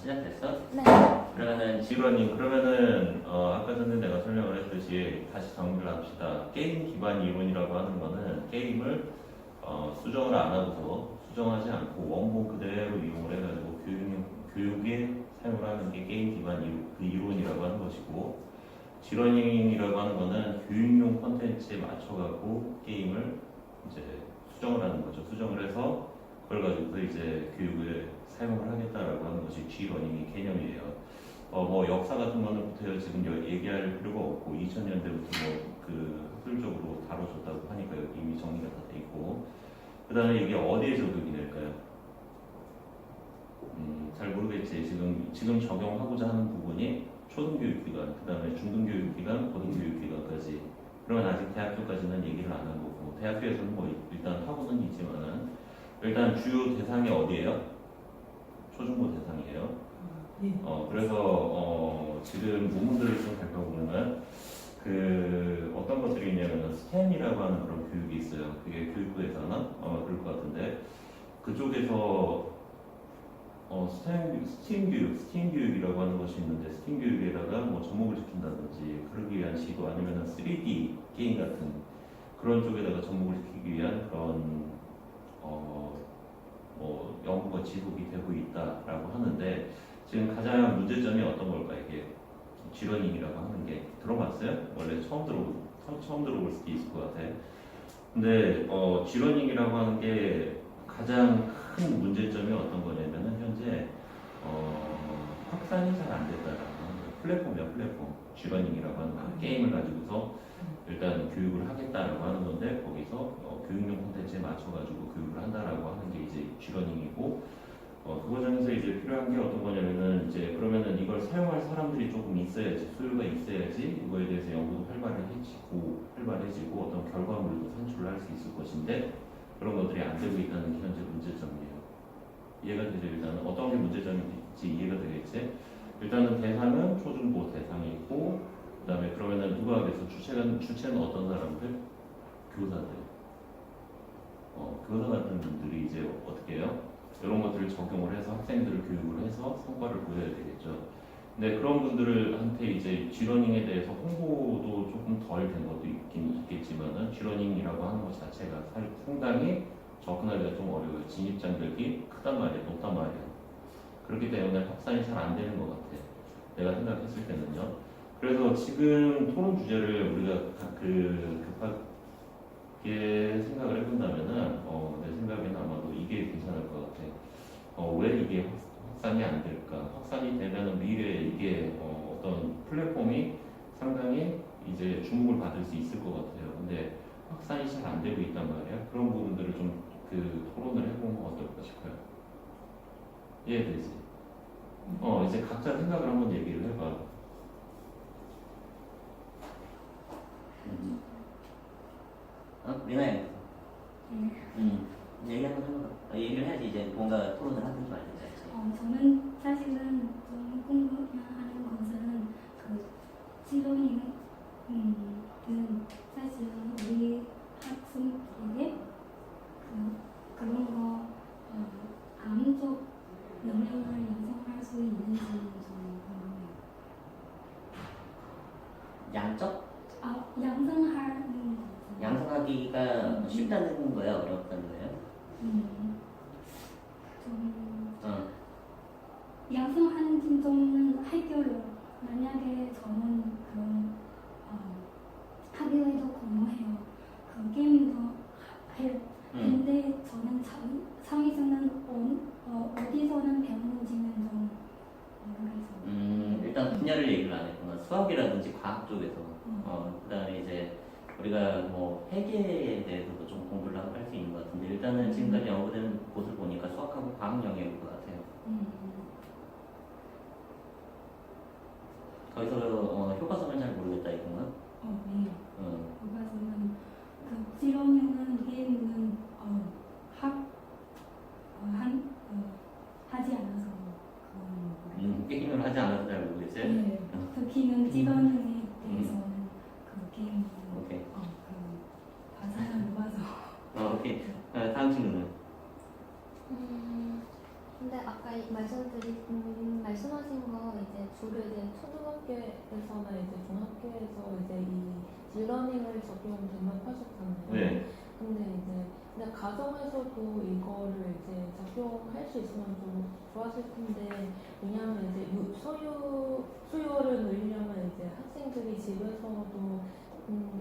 시작됐어? 네. 그러면은 지루님 그러면은 아까 전에 내가 설명을 했듯이 다시 정리를 합시다. 게임 기반 이론이라고 하는 거는 게임을 수정을 안 하고서 수정하지 않고 원본 그대로 이용을 해가지고 교육에 사용을 하는 게 게임 기반 이론이라고 하는 것이고, 지러닝이라고 하는 거는 교육용 콘텐츠에 맞춰갖고 게임을 이제 수정을 하는 거죠. 수정을 해서 그걸 가지고 이제 교육에 사용을 하겠다라고 하는 것이 G러닝의 개념이에요. 뭐 역사 같은 거는 지금 얘기할 필요가 없고 2000년대부터 뭐 학술적으로 다뤄졌다고 하니까 여기 이미 정리가 다 돼 있고, 그 다음에 이게 어디에 적용이 될까요? 잘 모르겠지. 지금 적용하고자 하는 부분이 초등교육기관, 그 다음에 중등교육기관, 고등교육기관까지. 그러면 아직 대학교까지는 얘기를 안 한 거고, 대학교에서는 뭐 일단 하고는 있지만은 일단 주요 대상이 어디예요? 초중고 대상이에요. 그래서 지금 논문들을 좀 살펴보면은 어떤 것들이 있냐면 스템이라고 하는 그런 교육이 있어요. 그게 교육부에서는 아마 그럴 것 같은데, 그쪽에서 스팀 교육이라고 하는 것이 있는데, 스팀 교육에다가 뭐 접목을 시킨다든지 그러기 위한 시도, 아니면은 3D 게임 같은 그런 쪽에다가 접목을 시키기 위한 그런 뭐 연구가 지속이 되고 있다라고 하는데, 지금 가장 문제점이 어떤 걸까? 이게 G러닝이라고 하는 게 들어봤어요? 원래 처음 들어볼 수도 있을 것 같아. 근데 G러닝이라고 하는 게 가장 큰 문제점이 어떤 거냐면은 현재 확산이 잘 안 됐다라는 거예요. 플랫폼 G러닝이라고 하는 거, 게임을 가지고서 일단 교육을 하겠다라고 하는 건데, 거기서 교육용 콘텐츠에 맞춰가지고 교육을 한다라고 하는 게 이제 G러닝이고, 그 과정에서 이제 필요한 게 어떤 거냐면은, 이제 그러면은 이걸 사용할 사람들이 조금 있어야지, 수요가 있어야지 이거에 대해서 연구도 활발해지고 어떤 결과물도 산출을 할 수 있을 것인데, 그런 것들이 안 되고 있다는 게 현재 문제점이에요. 이해가 되죠? 일단은 어떤 게 문제점인지 이해가 되겠지? 일단은 대상은 초중고 대상이 있고, 그 다음에 그러면은 누가 하겠어? 주체는 어떤 사람들? 교사들. 교사 같은 분들이 이제 어떻게 해요? 이런 것들을 적용을 해서 학생들을 교육을 해서 성과를 보여야 되겠죠. 근데 그런 분들한테 이제 G러닝에 대해서 홍보도 조금 덜 된 것도 있긴 있겠지만은, G러닝이라고 하는 것 자체가 상당히 접근하기가 좀 어려워요. 진입장벽이 크단 말이에요, 높단 말이에요. 그렇기 때문에 확산이 잘 안 되는 것 같아. 내가 생각했을 때는요. 그래서 지금 토론 주제를 우리가 급하게 생각을 해본다면은, 내 생각에는 아마도 이게 괜찮을 것 같아. 왜 이게 확산이 안 될까? 확산이 되면은 미래에 이게 어떤 플랫폼이 상당히 이제 주목을 받을 수 있을 것 같아요. 근데 확산이 잘 안 되고 있단 말이야. 그런 부분들을 좀 토론을 해보면 어떨까 싶어요. 이해되지? 이제 각자 생각을 한번 얘기를 해봐. 리나야. 얘기 한번 해봐. 얘기를 해야지 이제 뭔가 토론을 하든지 말든지 알지. 저는 사실은 좀 궁금해하는 것은 지론이는 사실은 우리 학생들에게 그런 거 암적 영향을 양성할 수 있는지 좀 궁금해요. 양적? 양성하는 거. 양성하기가 쉽다는 거야, 어렵다는 거예요? 좀 양성하는 진정은 해결을, 만약에 저는 학교에도 공부해요. 게임도 해요. 근데 저는 상에서는 어디서는 배우는지는 좀 모르겠어요. 일단 분야를 얘기를 안 했구나. 수학이라든지 과학 쪽에서. 그 다음에 이제 우리가 뭐 회계에 대해서도 좀 공부를 할 수 있는 것 같은데, 일단은 지금까지 연구된 곳을 보니까 수학하고 과학 영역일 것 같아요. 거기서 효과성을 잘 모르겠다 이건가? 네. 그것은 지론이는 게임은 하지 않아서 게임을 하지 않아서 잘 모르겠지? 네. 특히는 지론에 대해서는 게임 오케이. 가사를 못 봐서. 오케이. 다음 친구는? 근데 아까 말씀드린 유치원에서나 이제 중학교에서 이제 이 딜러닝을 적용 등록하셨잖아요. 네. 근데 이제 그냥 가정에서도 이거를 이제 적용할 수 있으면 좀 좋았을 텐데, 왜냐하면 이제 수요를 늘리려면 이제 학생들이 집에서도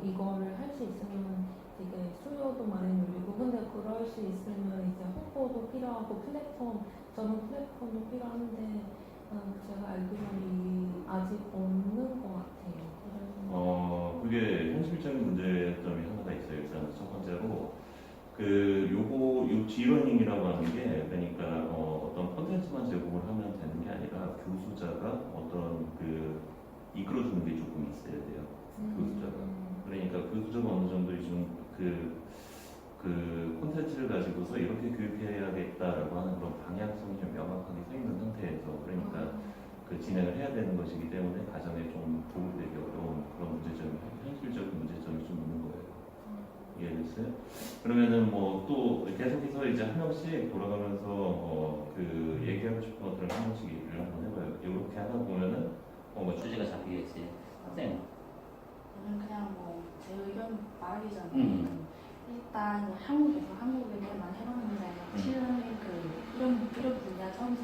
이거를 할 수 있으면 되게 수요도 많이 늘리고, 근데 그럴 수 있으면 이제 홍보도 필요하고 저는 플랫폼도 필요한데 제가 알기로는 아직 없는 것 같아요. 그게 현실적인 문제점이 하나가 있어요. 일단 첫 번째로 요 지러닝이라고 하는 게 그러니까 어떤 콘텐츠만 제공을 하면 되는 게 아니라 교수자가 어떤 이끌어주는 게 조금 있어야 돼요. 교수자가. 그러니까 교수자가 어느 정도 좀 콘텐츠를 가지고서 이렇게 교육해야겠다라고 하는 그런 방향성이 좀 명확하게 서 있는 상태에서 그러니까 진행을 해야 되는 것이기 때문에 가정에 좀 도움이 되기 어려운 그런 문제점이 현실적인 문제점이 좀 있는 거예요. 이해됐어요? 그러면은 뭐 또 계속해서 이제 한 명씩 돌아가면서 얘기하고 싶은 것들을 한 명씩 얘기를 한번 해봐요. 이렇게 하다 보면은 뭐 주제가 잡히겠지. 학생. 저는 그냥 뭐 제 의견 말하기 전에 일단 한국에서만 해봤는데 실은 이런 분야 처음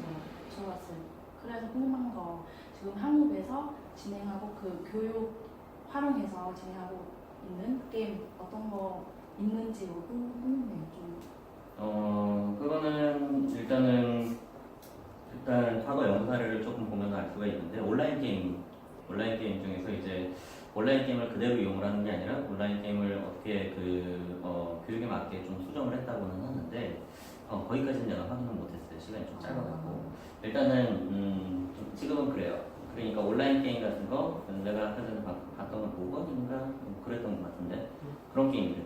들어봤어요. 그래서 궁금한 거 지금 한국에서 진행하고 교육 활용해서 진행하고 있는 게임 어떤 거 있는지 궁금해요. 좀. 그거는 일단 과거 영상을 조금 보면 알 수가 있는데 온라인 게임 중에서 이제 온라인 게임을 그대로 이용을 하는 게 아니라 온라인 게임을 어떻게 교육에 맞게 좀 수정을 했다고는 하는데 거기까지는 내가 확인을 못했어요. 시간이 좀 짧아갖고 일단은 지금은 그래요. 그러니까 온라인 게임 같은 거 내가 아까 전에 봤던 건 모건인가 그랬던 것 같은데 그런 게임들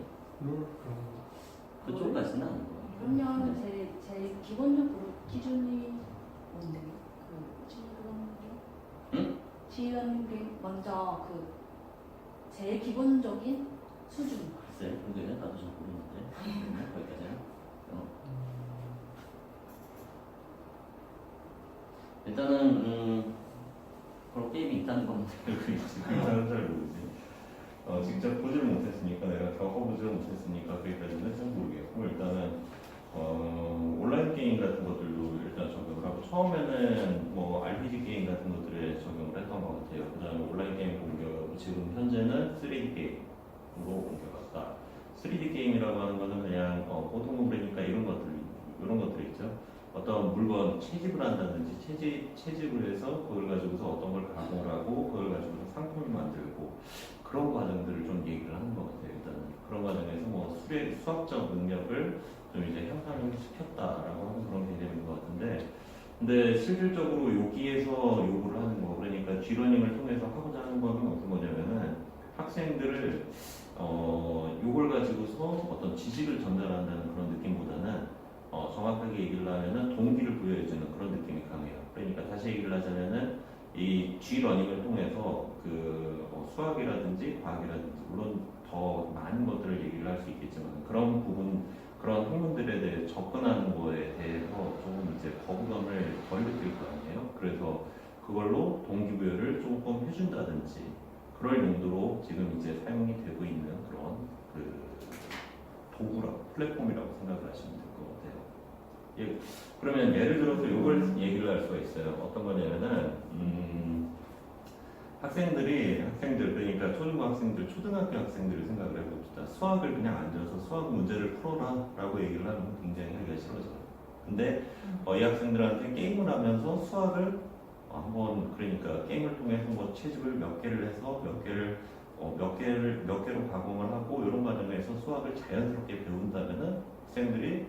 그쪽까지는 아닌 거예요. 그러면 제일 기본적으로 기준이 뭔데? 지은 게 먼저 제일 기본적인 수준. 글쎄, 그게 나도 잘 모르는데 거기까지는. 일단은 그런 게임이 있다는 건 알고 있지. 사람 잘 모르지. 직접 보지를 못했으니까 내가 겪어보지를 못했으니까 거기까지는 잘 모르겠고 일단은 온라인 게임 같은 것들도 일단 적용을 하고 처음에는 뭐 RPG 게임 같은 것들에 적용을 했던 것 같아요. 그 다음에 온라인 게임 공격 지금 현재는 3D 게임으로 옮겨갔다. 3D 게임이라고 하는 거는 그냥 보통 그러니까 이런 것들 있죠. 어떤 물건 채집을 한다든지 채집을 해서 그걸 가지고서 어떤 걸 가공을 하고 그걸 가지고서 상품을 만들고 그런 과정들을 좀 얘기를 하는 것 같아요. 일단은 그런 과정에서 뭐 수학적 능력을 좀 이제 향상을 시켰다라고 하는 그런 개념인 것 같은데, 근데 실질적으로 여기에서 요구를 하는 거 그러니까 G러닝을 통해서 하고자 하는 거는 어떤 거냐면은 학생들을 요걸 가지고서 어떤 지식을 전달한다는 그런 느낌보다는 정확하게 얘기를 하면은 동기를 부여해주는 그런 느낌이 강해요. 그러니까 다시 얘기를 하자면은 이 G러닝을 통해서 수학이라든지 과학이라든지 물론 더 많은 것들을 얘기를 할 수 있겠지만 그런 학문들에 대해 접근하는 거에 대해서 조금 이제 거부감을 덜 느낄 거 아니에요. 그래서 그걸로 동기부여를 조금 해준다든지 그럴 용도로 지금 이제 사용이 되고 있는 그런 플랫폼이라고 생각을 하시면 될 것 같아요. 예, 그러면 예를 들어서 이걸 얘기를 할 수가 있어요. 어떤 거냐면은 그러니까 초등학교 학생들을 생각을 해봅시다. 수학을 그냥 앉아서 수학 문제를 풀어라라고 얘기를 하면 굉장히 하기가 싫어져요. 근데 이 학생들한테 게임을 하면서 수학을 한번 그러니까 게임을 통해서 뭐 채집을 몇 개를 해서 몇 개로 가공을 하고 이런 과정에서 수학을 자연스럽게 배운다면은 학생들이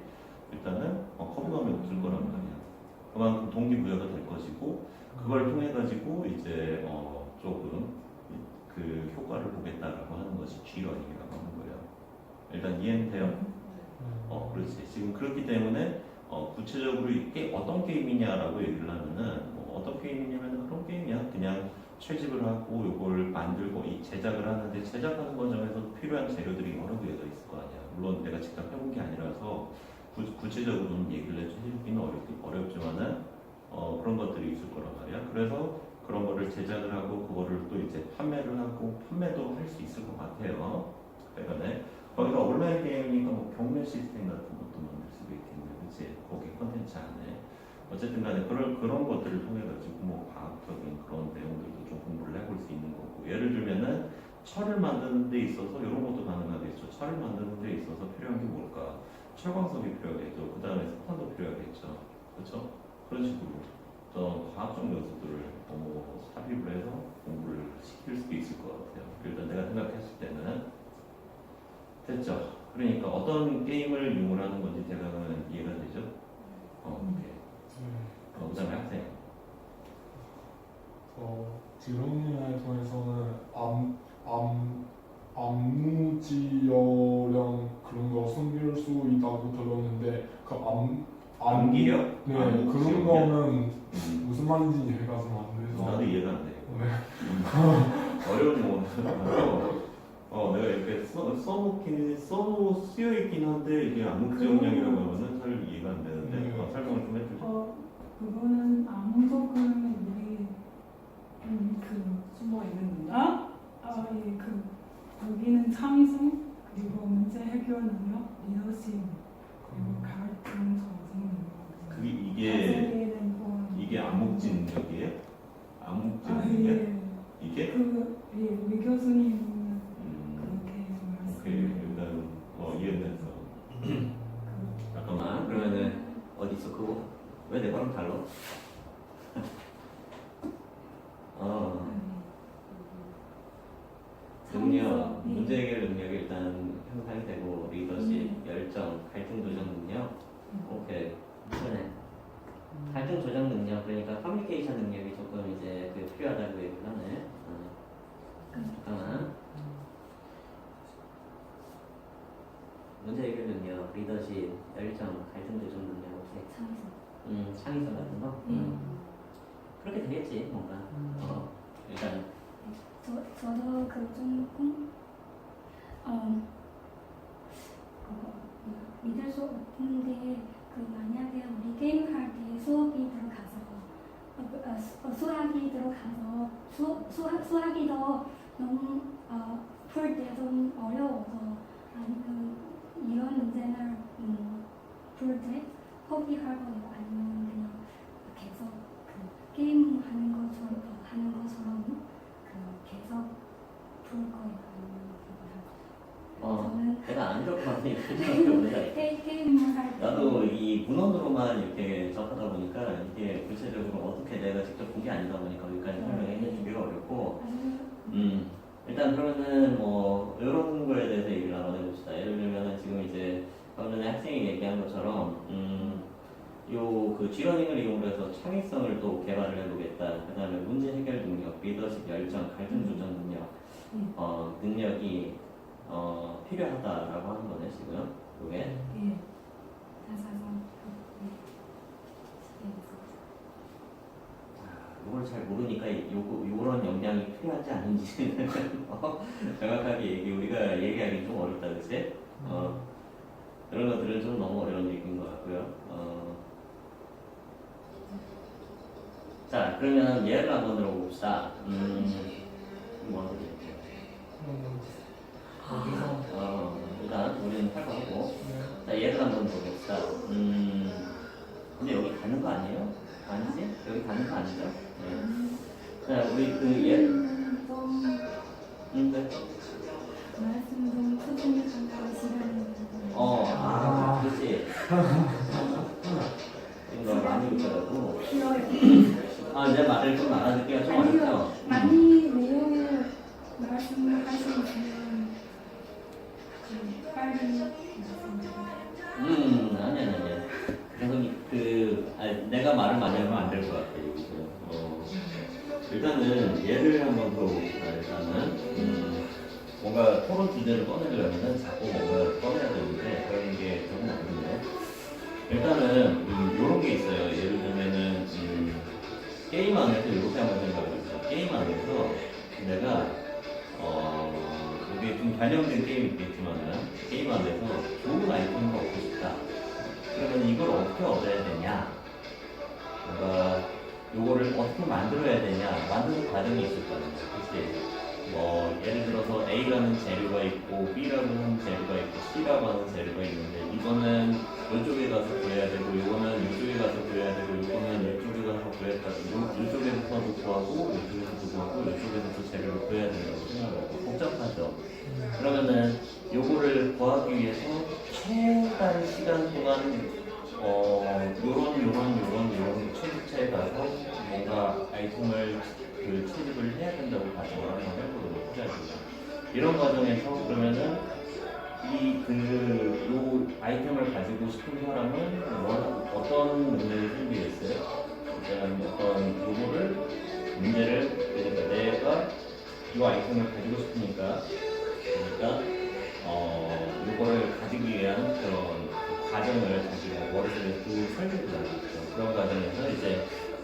일단은 거부감이 없을 거란 말이야. 그만큼 동기부여가 될 것이고 그걸 통해 가지고 이제 조금 효과를 보겠다라고 하는 것이 G러닝이라고 하는 거예요. 일단 이해돼요? 그렇지. 지금 그렇기 때문에 구체적으로 이게 어떤 게임이냐라고 얘기를 하면은 어떤 게임이냐면 그런 게임이야. 그냥 채집을 하고 이걸 만들고 이 제작을 하는데 제작하는 과정에서 필요한 재료들이 여러 개가 있을 거 아니야. 물론 내가 직접 해본 게 아니라서 구체적으로는 얘기를 해주기는 어렵지만은 그런 것들이 있을 거란 말이야. 그래서 그런 거를 제작을 하고 그거를 또 이제 판매를 하고 판매도 할 수 있을 것 같아요. 그러니까 거기가 온라인 게임이니까 뭐 경매 시스템 같은 것도 만들 수도 있겠네, 그렇지? 거기 콘텐츠 안에 어쨌든 간에 그런 것들을 통해 가지고 뭐 과학적인 그런 내용들도 좀 공부를 해볼 수 있는 거고, 예를 들면은 철을 만드는 데 있어서 이런 것도 가능하겠죠. 철을 만드는 데 있어서 필요한 게 뭘까? 철광석이 필요하겠죠. 그 다음에 석탄도 필요하겠죠. 그렇죠? 그런 식으로 좀 과학적 요소들을 삽입을 해서 공부를 시킬 수도 있을 것 같아요. 일단 내가 생각했을 때는 됐죠. 그러니까 어떤 게임을 이용하는 건지 대략은 이해가 되죠? 오케이. 그 다음에 학생. 지론을 통해서는 암무지혈량 그런 거 숨길 수 있다고 들었는데 그 암기요? 네, 암묵 그런 지혈량? 거는 무슨 말인지 이해가 좀 안 돼서. 나도 이해가 안 돼. 네. 어려운 용어는 내가 이렇게 쓰여있긴 한데 이게 암묵지형량이라고 하면은 잘 이해가 안 되는데 설명을 좀 해주죠. 그거는 암석은 우리 그 숨어 있는 능력. 예, 여기는 창의성 그리고 문제 해결 능력, 리더십 그리고 갈등 정신 능력. 이게 암묵지 능력이에요? 암묵지 능력? 예. 이게? 우리 교수님 그렇게 오케이, 일단 이해됐어. 잠깐만, 그러면은 어디 있어 그거? 왜 내 거랑 달라? 능력, 문제 해결 능력이 일단 향상이 되고 리더십, 열정, 갈등 조정 능력. 오케이, 그러네. 갈등 조정 능력, 그러니까 커뮤니케이션 능력이 조금 이제 필요하다고 얘기를 하네. 잠깐만. 문제 해결 능력, 리더십, 열정, 갈등 조정 능력, 오케이. 창의성. 창의성 같은 거. 그렇게 되겠지, 뭔가. 일단. 저도 조금 믿을 수 없는데 만약에 우리 게임 할 때 수학이 들어가서 수학이 더 너무 풀 때 좀 어려워서 아니면 이런 문제를 풀 때 포기할 거예요. 아니면 그냥 계속 게임 하는 것처럼 계속 풀 거예요. 내가 안 그럴 것 같아. 게임을 할 때. 나도 이 문헌으로만 이렇게 접하다 보니까 이게 구체적으로 어떻게 내가 직접 본 게 아니다 보니까 여기까지 설명해 주기가 어렵고. 일단 그러면은 뭐 이런 거에 대해서 얘기를 한번 해봅시다. 예를 들면은 지금 이제 방금 학생이 얘기한 것처럼 요 G러닝을 이용해서 창의성을 또 개발을 해보겠다. 그 다음에 문제 해결 능력, 리더십, 열정, 갈등 조정 능력, 능력이 필요하다라고 하는 거네 지금. 그게. 예. 이걸 잘 모르니까 요런 역량이 필요하지 않은지는 정확하게 우리가 얘기하기 좀 어렵다, 그치? 그런 것들은 좀 너무 어려운 얘기인 것 같고요. 자, 그러면 예를 한번 들어봅시다. 뭐 일단 우리는 할 거 하고. 자, 예를 한번 들어봅시다. 근데 여기 가는 거 아니에요? 아니지? 여기 가는 거 아니죠? 네. 자, 우리 예. 네. 말씀 좀 천천히 하고 시간을 그렇지. 이거 많이 웃어가지고. 내 말을 좀 알아듣기가 좀 어렵죠? 많이 내용을 말씀하시면 빨리 아니야. 그래서 내가 말을 많이 하면 안 될 것 같아, 여기서. 일단은 예를 한번 들어봅시다. 일단은 뭔가 토론 주제를 꺼내려면은 자꾸 뭔가 꺼내야 되는데 그런 게 조금 어렵네. 일단은 이런 게 있어요. 예를 들면은 게임 안에서 이렇게 한번 생각을 했어요. 게임 안에서 내가 이게 좀 변형된 게임이 있겠지만은 게임 안에서 좋은 아이템을 얻고 싶다. 그러면 이걸 어떻게 얻어야 되냐? 뭔가 요거를 어떻게 만들어야 되냐, 만드는 과정이 있을 거 아니에요. 그치? 뭐 예를 들어서 A라는 재료가 있고 B라는 재료가 있고 C라고 하는 재료가 있는데 이거는 이쪽에 가서 구해야 되고 이거는 이쪽에 가서 구해야 되고 이거는 이쪽에 가서 구해야 되고 이쪽에서도 구하고 이쪽에서도 구하고 이쪽에서도 재료를 구해야 된다고 생각하고 복잡하죠. 그러면은 요거를 구하기 위해서 최단 시간 동안 요런 채집처에 가서 뭔가 아이템을 채집을 해야 된다고 가정을 한번 해보도록 하자고요. 이런 과정에서 그러면은 요 아이템을 가지고 싶은 사람은 어떤 문제를 준비했어요? 일단 어떤 요거를 문제를 그러니까 내가 이 아이템을 가지고 싶으니까 요거를 가지기 위한 그런 과정을 자기가 머릿속에 쭉 설계를 하겠죠. 그런 과정에서 이제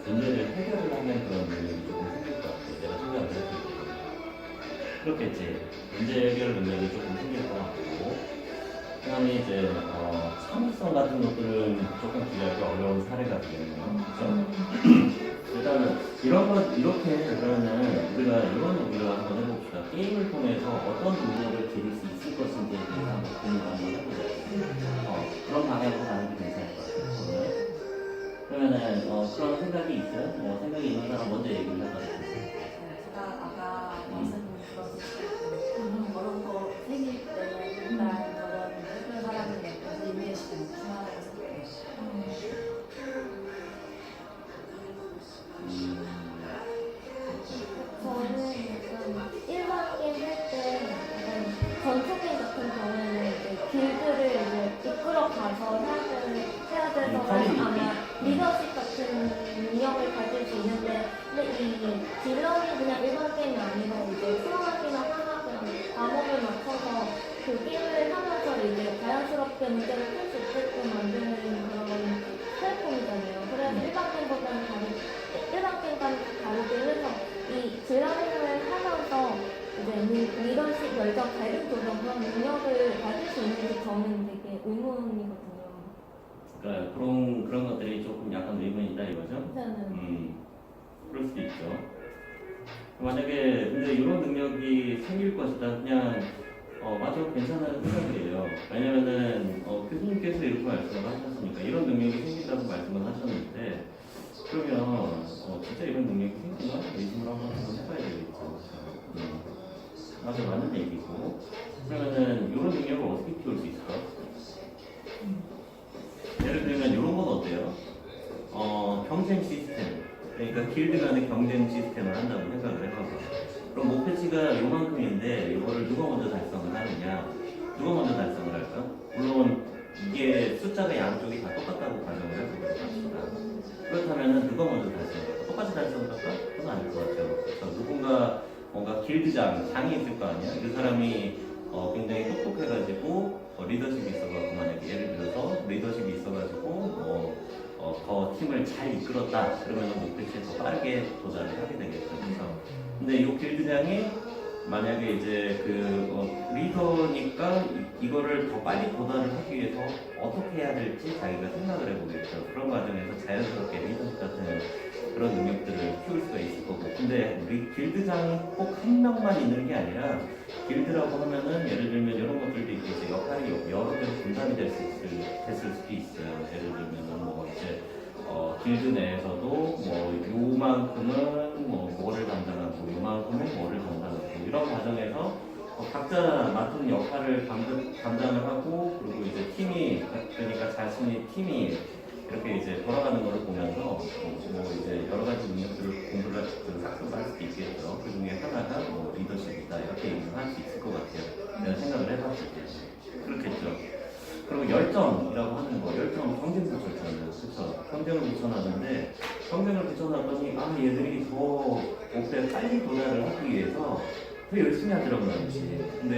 문제를 해결을 하는 그런 능력이 조금 생길 것 같아요. 내가 생각을 했을 때. 그렇겠지. 문제 해결 능력이 조금 생길 것 같고. 그 다음에 이제, 참을성 같은 것들은 조금 기대하기 어려운 사례가 되겠네요. 그렇죠? 일단은, 이렇게 그러면은 우리가 이런 얘기를 한번 해봅시다. 게임을 통해서 어떤 능력을 기를 수 있을 것인지에 대해서 한번 고민을 한번 해보자. 그런 방향으로 가는 게 괜찮을 것 같아요. 그러면은 그런 생각이 있어요? 생각이 있는 사람 먼저 얘기를 해봐요. 제가 아까 말씀드린 그런 거 생길 때는 일단 저런 예쁜 사람을 약간 의미해주는 중요하다고 생각해요. 저는 약간 일반 게임 할 때 약간 전투 게임 같은 경우에는 이제 길드를 이제 이끌어 가서 해야 돼서 아마 리더십 같은 능력을 가질 수 있는데 근데 이 딜러는 그냥 일반 게임이 아니라 이제 수학이나 화학이나 과목을 맞춰서 그 게임을 하면서 이제 자연스럽게 문제를 풀 수 있게끔 만드는 그런 플랫폼이잖아요. 그래서 일반 게임과는 다르게 해서 이 딜러링을 하면서 이제 리더십, 열정, 갈등 조정 그런 능력을 가질 수 있는지 저는 되게 의문이거든요. 그러니까 그런 것들이 조금 약간 의문이다 이거죠? 저는 그럴 수도 있죠. 만약에 근데 이런 능력이 생길 것이다 그냥 맞아 괜찮은 생각이에요. 왜냐면은 교수님께서 이렇게 말씀을 하셨으니까 이런 능력이 생긴다고 말씀을 하셨는데 그러면 진짜 이런 능력이 생기나 의심을 한번 해봐야 되겠죠. 맞아 맞는 얘기고 그러면은 이런 능력을 어떻게 키울 수 있을까? 예를 들면 이런 건 어때요? 경쟁 시스템 그러니까 길드 간의 경쟁 시스템을 한다고 생각을 해봐서 그럼 목표치가 요만큼인데 이거를 누가 먼저 달성을 하느냐 누가 먼저 달성을 할까? 물론 이게 숫자가 양쪽이 다 똑같다고 가정을 해서 합시다. 그렇다면은 누가 먼저 달성할까? 똑같이 달성을 할까? 그건 아닐 것 같아요. 그래서 누군가 뭔가 장이 있을 거 아니야? 그 사람이 굉장히 똑똑해가지고 리더십이 있어가지고 만약에 예를 들어서 리더십이 있어가지고 더 팀을 잘 이끌었다 그러면 목표치에 더 빠르게 도달을 하게 되겠죠. 그래서 근데 이 길드장이 만약에 이제 리더니까 이거를 더 빨리 도달을 하기 위해서 어떻게 해야 될지 자기가 생각을 해보겠죠. 그런 과정에서 자연스럽게 리더십 같은 그런 능력들을 키울 수가 있을 거고. 근데 우리 길드장이 꼭 한 명만 있는 게 아니라 길드라고 하면은 예를 들면 이런 것들도 있고 이제 역할이 여러 개로 분산이 됐을 수도 있어요. 예를 들면은 이제 길드 내에서도 요만큼은 뭐를 담당하고 요만큼은 뭐를 담당하고 이런 과정에서 각자 맡은 역할을 담당을 하고 그리고 이제 그러니까 자신의 팀이 이렇게 이제 돌아가는 것을 보면서 이제 여러 가지 능력들을 공부를 할 수도 있겠죠. 그 중에 하나가 리더십이다 이렇게 얘기를 할 수 있을 것 같아요. 내가 생각을 해봤을 때 그렇겠죠. 그리고 열정이라고 하는 거, 경쟁도 좋잖아요. 그렇죠? 경쟁을 붙여놨는데 경쟁을 붙여놨더니 얘들이 더 목표에 빨리 도달을 하기 위해서 더 열심히 하더라고요. 근데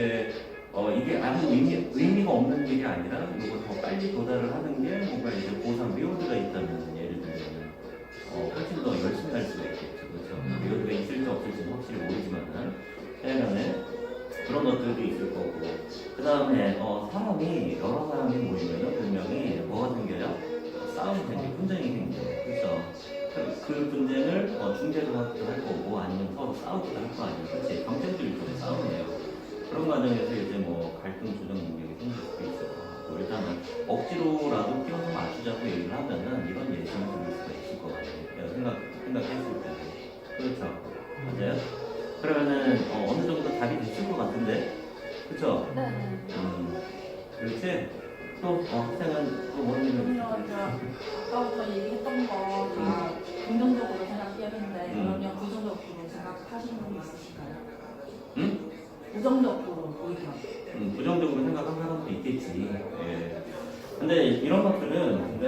이게 아주 의미가 없는 일이 아니라 이걸 더 빨리 도달을 하는 게 뭔가 이제 보상 리워드가 있다면 예를 들면 훨씬 더 열심히 할 수가 있겠죠. 그렇죠? 리워드가 있을지 없을지는 확실히 모르지만 하여간에 그런 것들도 있을 거고 그 다음에 사람이 여러 사람이 모이면 분명히 뭐가 생겨요? 싸움이 생겨요. 분쟁이 생겨요. 그렇죠? 그 분쟁을 중재도 할 거고 아니면 서로 싸우기도 할 거 아니에요. 그렇지? 경쟁들이 서로 싸우네요. 그런 과정에서 이제 뭐 갈등 조정 능력이 생길 수도 있을 것 같고 일단은 억지로라도 끼워서 맞추자고 얘기를 하면은 이런 예시를 들을 수가 있을 것 같아요. 내가 생각했을 때는 그렇죠. 맞아요? 그러면은 어느 정도 답이 됐을 것 같은데 그렇죠? 네. 그렇지? 또 학생은 또 모르는 그러면 아까부터 얘기했던 거 다 긍정적으로 생각해야겠는데 그러면 부정적으로 생각하시는 분 있으실까요? 응? 부정적으로 의견. 부정적으로 생각하는 사람도 있겠지. 예. 근데 이런 것들은 근데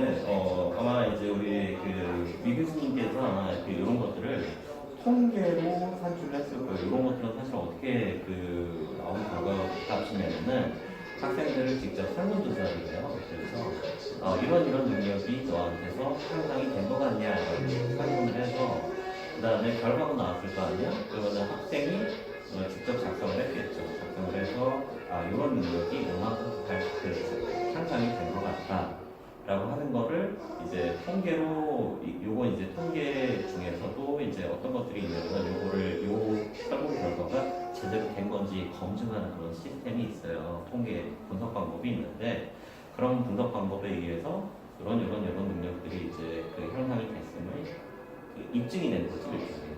아마 이제 우리 미 교수님께서 아마 이런 것들을 통계로 산출을 했을 거예요. 이런 것들은 사실 어떻게 나온 결과가 보시면은 학생들을 직접 설문조사를 해요. 그래서 이런 능력이 너한테서 향상이 된 것 같냐 이렇게 설문을 해서 그 다음에 결과가 나왔을 거 아니야? 그러면 학생이 직접 작성을 했겠죠. 작성을 해서 이런 능력이 이만큼 향상이 된 것 같다 라고 하는 거를 이제 통계로 요거 이제 통계 중에서도 이제 어떤 것들이 있냐면 요 설문 결과가 제대로 된 건지 검증하는 그런 시스템이 있어요. 통계 분석 방법이 있는데 그런 분석 방법에 의해서 이런 능력들이 이제 향상이 됐음을 입증이 된 거지 일종의.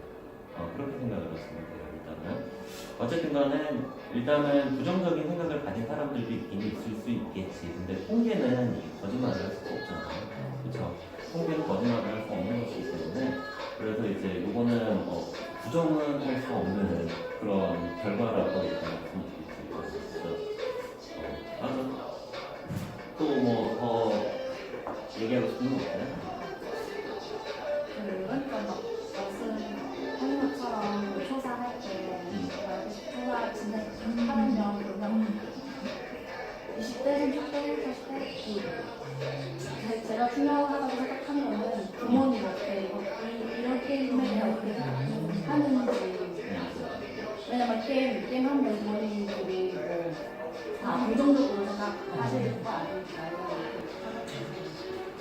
그렇게 생각을 하시면 돼요. 어쨌든 간에 일단은 부정적인 생각을 가진 사람들도 있긴 있을 수 있겠지. 근데 통계는 거짓말을 할 수가 없잖아요. 그렇죠? 통계는 거짓말을 할 수 없는 것이기 때문에 그래서 이제 요거는 부정은 할 수 없는 그런 결과라고 일단 말씀드릴 수 있죠. 맞아. 또 뭐 더 얘기하고 싶은 거 없나요? 그러니까 막 말씀하신 것처럼 조사할 때 조사 진행하면 그러면 20대, 30대, 40대 제가 중요하다고 생각하는 부모님 어때 이런 게임에 대한 하는지 왜냐면 게임 하면 부모님들이 다 긍정적으로 생각하실 거 아닐까요?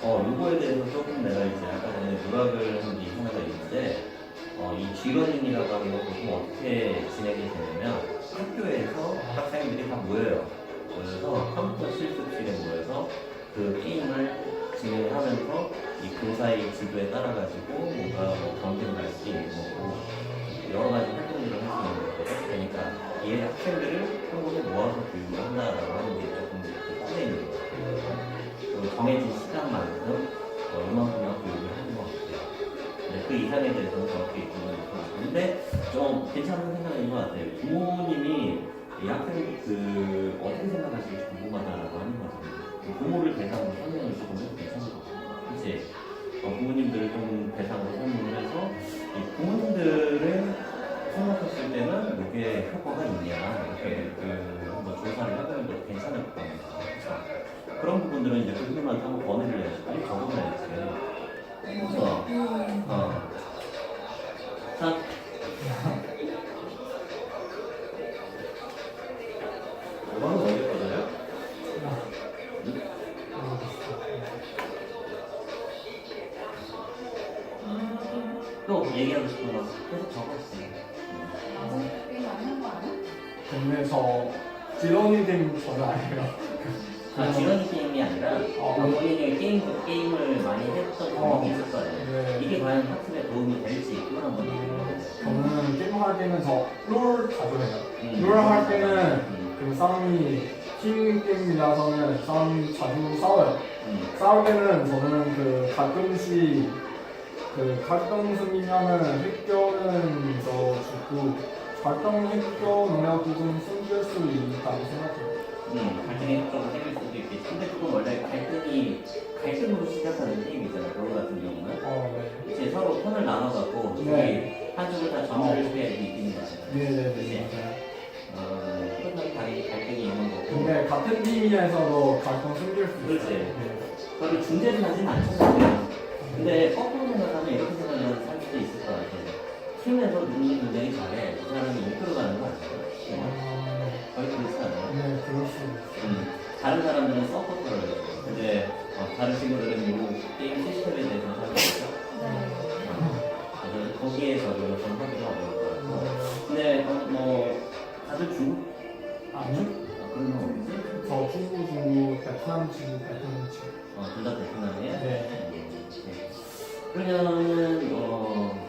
요거에 대해서 조금 내가 이제 아까 전에 누락을 한 게 하나가 있는데 이 G러닝이라고 하는 건 보통 어떻게 진행이 되냐면 학교에서 학생들이 다 모여요. 모여서 컴퓨터 실습실에 모여서 그 게임을 진행하면서 이 교사의 지도에 따라가지고 뭔가 경쟁을 할 수 있는 거고 여러 가지 활동들을 할 수 있는 거거든요. 그러니까 이 학생들을 한 곳에 모아서 교육을 한다라고 하는 게 조금 꺼져 있는 거예요. 그리고 정해진 시간만큼 이만큼만 교육을 하는 것 같아요. 근데 그 이상에 대해서는 정확히 얘기는 못하는데 좀 괜찮은 생각인 것 같아요. 부모님이 이 학생 어떻게 생각하실지 궁금하다라고 하는 거잖아요. 부모를 대상으로 설명을 조금 해도 괜찮을 것 같아요. 그치? 부모님들을 좀 대상으로 설명을 해서 이 부모님들을 생각했을 때는 이게 효과가 있냐 이렇게 한번 조사를 해보는 것도 괜찮을 것 같아요. 그렇죠? 그런 부분들은 이제 그분한테 한번 권유를 해야지. 빨리 적어놔야지. 그래서 자. 이거는 언제 꺼져요? 또 얘기하고 싶은 거 계속 적어주세요. 나중에 게임 안 하는 거 아니야? 근데 저 지렁이 게임 전혀 아니에요. 지렁이 게임이 아니라 본인이 게임을 많이 했던 경험이 있을 거예요. 네. 이게 과연 학습에 도움이 될지 그걸 한번 얘기해보세요. 저는 게임 할 때는 롤 자주 해요. 롤 할 때는 싸움이 팀 게임이라서는 싸움이 자주 싸워요. 싸울 때는 저는 가끔씩 활동 승리하면 획결은 죽고 활동 획결 능력도 좀 숨길 수 있다고 생각해요. 갈등의 효과가 생길 수도 있겠지. 근데 그건 원래 갈등으로 시작하는 게임이잖아요. 롤 같은 경우는. 네. 이제 서로 턴을 나눠갖고 한쪽을 다 점유를 해야 이기는 거잖아요. 네네네. 맞아요. 끝나고 갈등이 있는 거고. 근데 같은 팀에서도 갈등 숨길 수 있어요. 그렇지. 그거를 중재를 하진 않잖아요. 근데 거꾸로 생각하면 이렇게 생각하는 사람도 있을 것 같아요. 팀에서 누군지 굉장히 잘해. 그 사람이 이끌어가는 거 아니에요? 거의 그렇지 않아요? 네, 그럴 수 있어요. 다른 사람들은 서포터를 해요. 근데 다른 친구들은 이 게임 시스템에 대해서 잘 모르죠? 네. 여기에 적용을 좀 하기가 어려울 것 같고. 근데 뭐 다들 중국? 아니요? 그런 거 없지? 저 중국, 베트남 친구, 베트남 친구. 둘 다 베트남이에요? 네. 네. 그러면은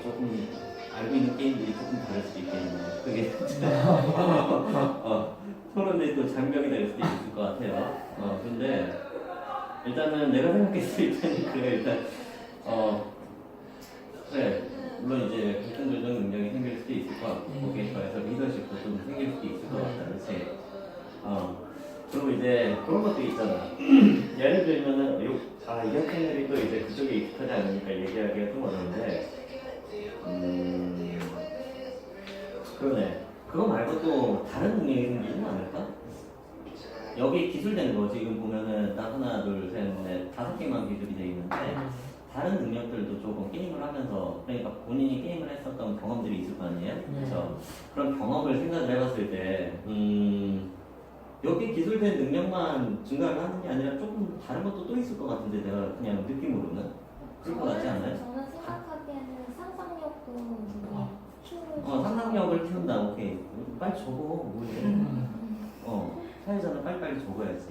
조금 알고 있는 게임들이 조금 다를 수도 있겠네요. 그게 토론의 또 장벽이 될 수도 있을 것 같아요. 근데 일단은 내가 생각했을 때는 그래 일단 그래 물론 이제 결정 조정 능력이 생길 수도 있을 것 같고 거기에 더해서 리더십도 좀 생길 수도 있을 것 같다, 그렇지? 그리고 이제 그런 것도 있잖아. 예를 들면은 이 학생들이 또 이제 그쪽에 익숙하지 않으니까 얘기하기가 좀 어려운데 그러네. 그거 말고 또 다른 능력이 생기진 않을까? 여기 기술된 거 지금 보면은 딱 하나, 둘, 셋, 넷, 5개만 기술이 돼 있는데 다른 능력들도 조금 게임을 하면서 그러니까 본인이 게임을 했었던 경험들이 있을 거 아니에요? 그렇죠? 그런 경험을 생각을 해봤을 때 여기 기술된 능력만 증가를 하는 게 아니라 조금 다른 것도 또 있을 것 같은데 내가 그냥 느낌으로는 그럴 것 같지 않아요? 저는 생각하기에는 상상력도 되게 키우는 상상력을 키운다. 오케이. 빨리 적어. 뭐해. 사회자는 빨리빨리 적어야지.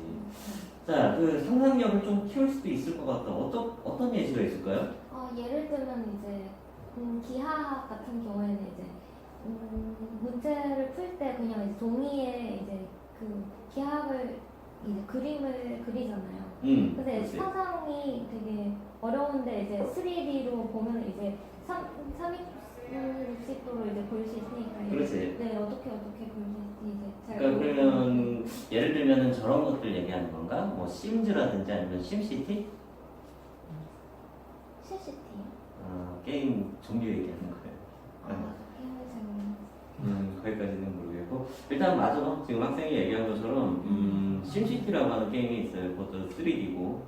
자, 그 상상력을 좀 키울 수도 있을 것 같다. 어떤 예시가 있을까요? 예를 들면 이제 기하학 같은 경우에는 이제 문제를 풀 때 그냥 이제 종이에 이제 그 기하학을 이제 그림을 그리잖아요. 근데 그렇지. 상상이 되게 어려운데 이제 3D로 보면 이제 360도로 이제 볼 수 있으니까 그렇지. 네 어떻게 볼 수 있을지 이제 잘 그러니까 그러면 예를 들면은 저런 것들 얘기하는 건가? 뭐 심즈라든지 아니면 심시티? CCT요? 게임 종류 얘기하는 거예요. 게임을 잘 모르겠어요. 거기까지는 모르겠고 일단 맞아. 지금 학생이 얘기한 것처럼 심시티라고 하는 게임이 있어요. 그것도 3D고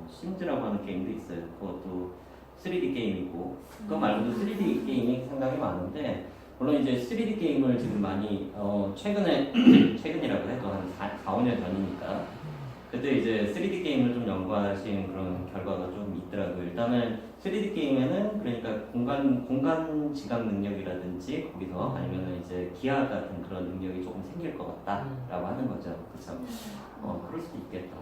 심즈라고 하는 게임도 있어요. 그것도 3D 게임이고 그거 말고도 3D 게임이 상당히 많은데 물론 이제 3D 게임을 지금 많이 최근이라고 해도 한 4, 5년 전이니까 그때 이제 3D 게임을 좀 연구하신 그런 결과가 좀 있더라고요. 일단은 3D 게임에는 그러니까 공간 지각 능력이라든지 거기서 아니면은 이제 기하 같은 그런 능력이 조금 생길 것 같다라고 하는 거죠. 그렇죠? 그럴 수도 있겠다.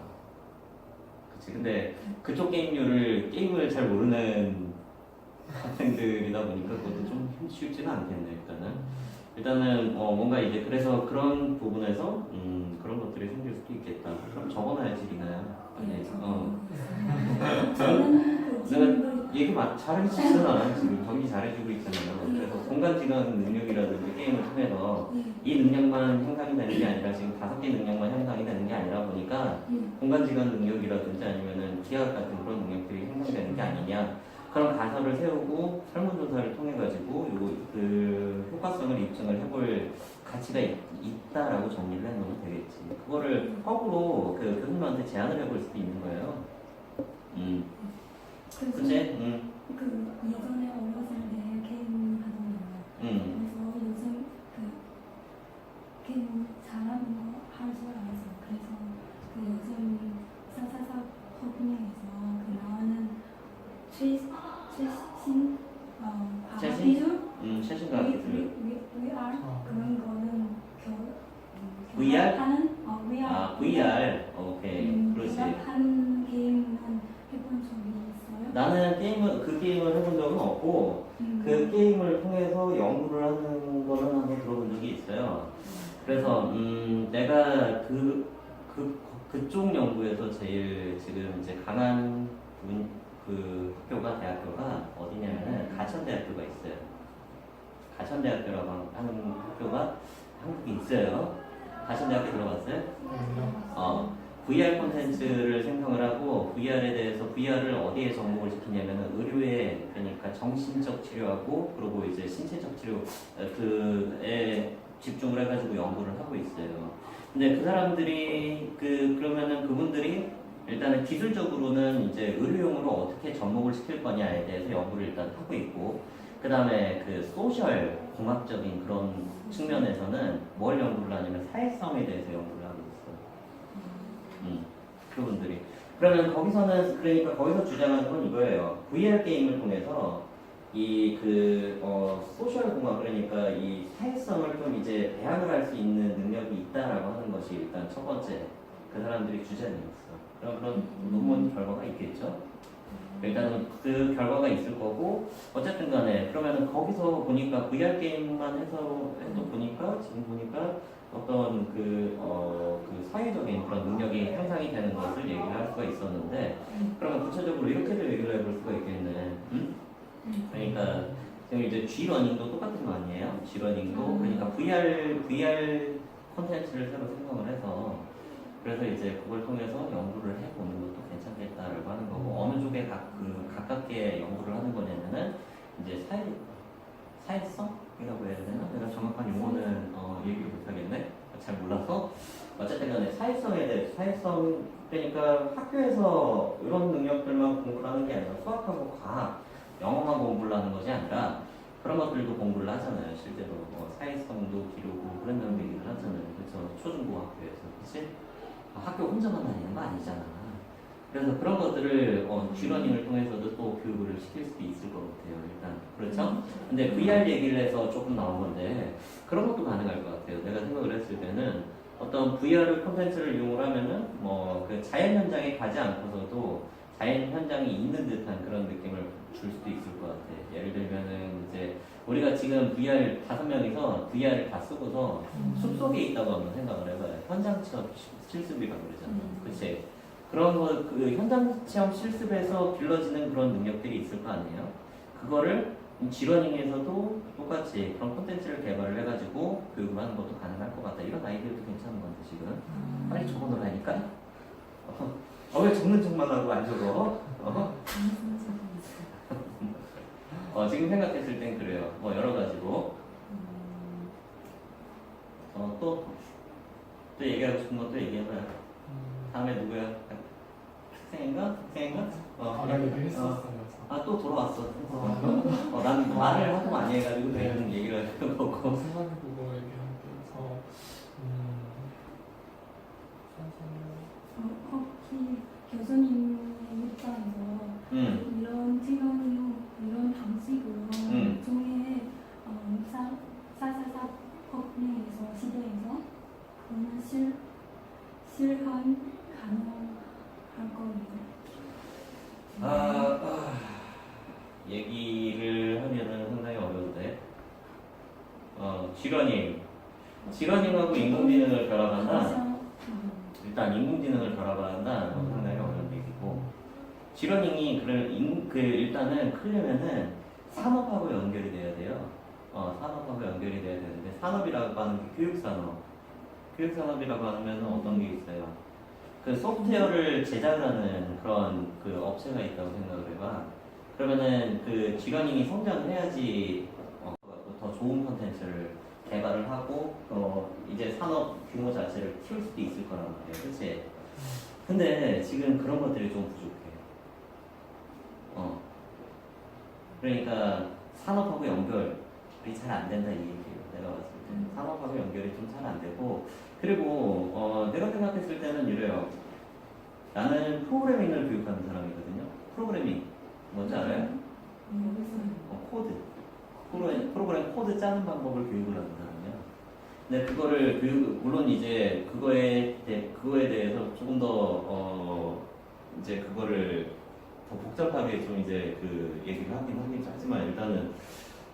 그치. 근데 그쪽 게임을 잘 모르는 학생들이다 보니까 그것도 좀 쉽지는 않겠네. 일단은 뭔가 이제 그래서 그런 부분에서 그런 것들이 생길 수도 있겠다. 그럼 적어놔야지 리나야. 내가 얘기 잘해주잖아. 지금 정리 잘해주고 있잖아요. 그래서 공간지각 능력이라든지 게임을 통해서 이 능력만 형성이 되는 게 아니라 지금 5개 능력만 형성이 되는 게 아니라 보니까 공간지각 능력이라든지 아니면은 기하학 같은 그런 능력들이 형성되는 게 아니냐. 그런 가설을 세우고 설문조사를 통해 가지고 그 효과성을 입증을 해볼 가치가 있다라고 정리를 해놓으면 되겠지. 그거를 거꾸로 그 교수님한테 제안을 해볼 수도 있는 거예요. 그치? 그 예전에 어렸을 때 게임 하잖아요. 그래서 요즘 그 게임 잘하는 거 할 줄 알았어요. 그래서 그 요즘 사사사 폭력에서 그 나오는 최신 과학 기술, 최신 과학 기술. VR 그런 거는 VR? 하는 VR. VR. 오케이. 그렇지. 하는 게임은 해본 적이 있어요? 나는 그 게임을 해본 적은 없고 그 게임을 통해서 연구를 하는 거는 한번 들어본 적이 있어요. 그래서 내가 그쪽 연구에서 제일 지금 이제 강한 그 대학교가 어디냐면은 가천대학교가 있어요. 가천대학교라고 하는 학교가 한국에 있어요. 가천대학교 들어봤어요? VR 콘텐츠를 생성을 하고 VR에 대해서 VR을 어디에 접목을 시키냐면은 의료에 그러니까 정신적 치료하고 그리고 이제 신체적 치료 그에 집중을 해가지고 연구를 하고 있어요. 근데 그 사람들이 그러면은 그분들이 일단은 기술적으로는 이제 의료용으로 어떻게 접목을 시킬 거냐에 대해서 연구를 일단 하고 있고 그 다음에 그 소셜 공학적인 그런 측면에서는 뭘 연구를 하냐면 사회성에 대해서 연구를 하고 있어요. 그분들이 그러면 거기서 주장하는 건 이거예요. VR 게임을 통해서 소셜 공학 그러니까 이 사회성을 좀 이제 배양을 할 수 있는 능력이 있다라고 하는 것이 일단 첫 번째 그 사람들이 주장이었어. 그런 논문 결과가 있겠죠. 일단은 그 결과가 있을 거고 어쨌든 간에 그러면은 거기서 보니까 VR 게임만 해도 보니까 지금 보니까 어떤 그 사회적인 그런 능력이 향상이 되는 것을 얘기를 할 수가 있었는데 그러면 구체적으로 이렇게도 얘기를 해볼 수가 있겠네. 그러니까 지금 이제 G러닝도 똑같은 거 아니에요? G러닝도 그러니까 VR 콘텐츠를 새로 생성을 해서 그래서 이제 그걸 통해서 연구를 해보는 것도 괜찮겠다라고 하는 거고 어느 쪽에 가깝게 연구를 하는 거냐면은 이제 사회성이라고 해야 되나? 내가 정확한 용어는 얘기를 못하겠네. 잘 몰라서 어쨌든 간에 사회성 그러니까 학교에서 이런 능력들만 공부를 하는 게 아니라 수학하고 과학, 영어만 공부를 하는 것이 아니라 그런 것들도 공부를 하잖아요. 실제로 사회성도 기르고 그런다는 얘기를 하잖아요. 그렇죠? 초중고 학교에서 그치? 학교 혼자만 다니는 거 아니잖아. 그래서 그런 것들을 G러닝을 통해서도 또 교육을 시킬 수도 있을 것 같아요. 일단 그렇죠? 근데 VR 얘기를 해서 조금 나온 건데 그런 것도 가능할 것 같아요. 내가 생각을 했을 때는 어떤 VR 콘텐츠를 이용을 하면은 그 자연 현장에 가지 않고서도 자연 현장이 있는 듯한 그런 느낌을 줄 수도 있을 것 같아. 예를 들면은 이제 우리가 지금 VR 5명이서 VR을 다 쓰고서 숲속에 있다고 한번 생각을 해봐요. 현장 체험 실습이라고 그러잖아. 그치? 그런 그 현장 체험 실습에서 길러지는 그런 능력들이 있을 거 아니에요? 그거를 G러닝에서도 똑같이 그런 콘텐츠를 개발을 해가지고 교육을 하는 것도 가능할 것 같다. 이런 아이디어도 괜찮은 것 같아, 지금. 빨리 적어놓으라니까? 왜 적는 척만 하고 안 적어? 지금 생각했을 땐 그래요. 여러 가지로. 또 얘기하고 싶은 것도 얘기해봐요. 다음에 누구야? 학생인가? 아까 얘기했었어요. 또 돌아왔어. 난 말을 하도 많이 해가지고 내가 얘기를 하는 거고. 생각해보고 얘기하면서 혹시 교수님 입장에서 이런 지금 이런 방식으로 중에 444 법령에서 시대에서 그러면 실현 가능할 겁니다. 얘기를 하면은 상당히 어려운데. G러닝하고 인공지능을 결합한다. 일단 인공지능을 결합한다. 상당히 어려운 얘기고. G러닝이 일단은 크려면은 산업하고 연결이 돼야 돼요. 산업하고 연결이 돼야 되는데 산업이라고 하는 게 교육산업이라고 하면 어떤 게 있어요? 그 소프트웨어를 제작하는 그런 그 업체가 있다고 생각을 해봐. 그러면은 그 G러닝이 성장을 해야지 더 좋은 콘텐츠를 개발을 하고 이제 산업 규모 자체를 키울 수도 있을 거란 말이에요. 그치? 근데 지금 그런 것들이 좀 부족해. 그러니까 산업하고 연결이 잘 안 된다 이 얘기예요. 내가 봤을 때 산업하고 연결이 좀 잘 안 되고 그리고 내가 생각했을 때는 이래요. 나는 프로그래밍을 교육하는 사람이거든요. 프로그래밍 뭔지 알아요? 코드. 프로그램 코드 짜는 방법을 교육을 하는 사람이야. 근데 그거를 물론 이제 그거에 대해서 조금 더 이제 그거를 더 복잡하게 좀 이제 그 얘기를 하긴 하지만 일단은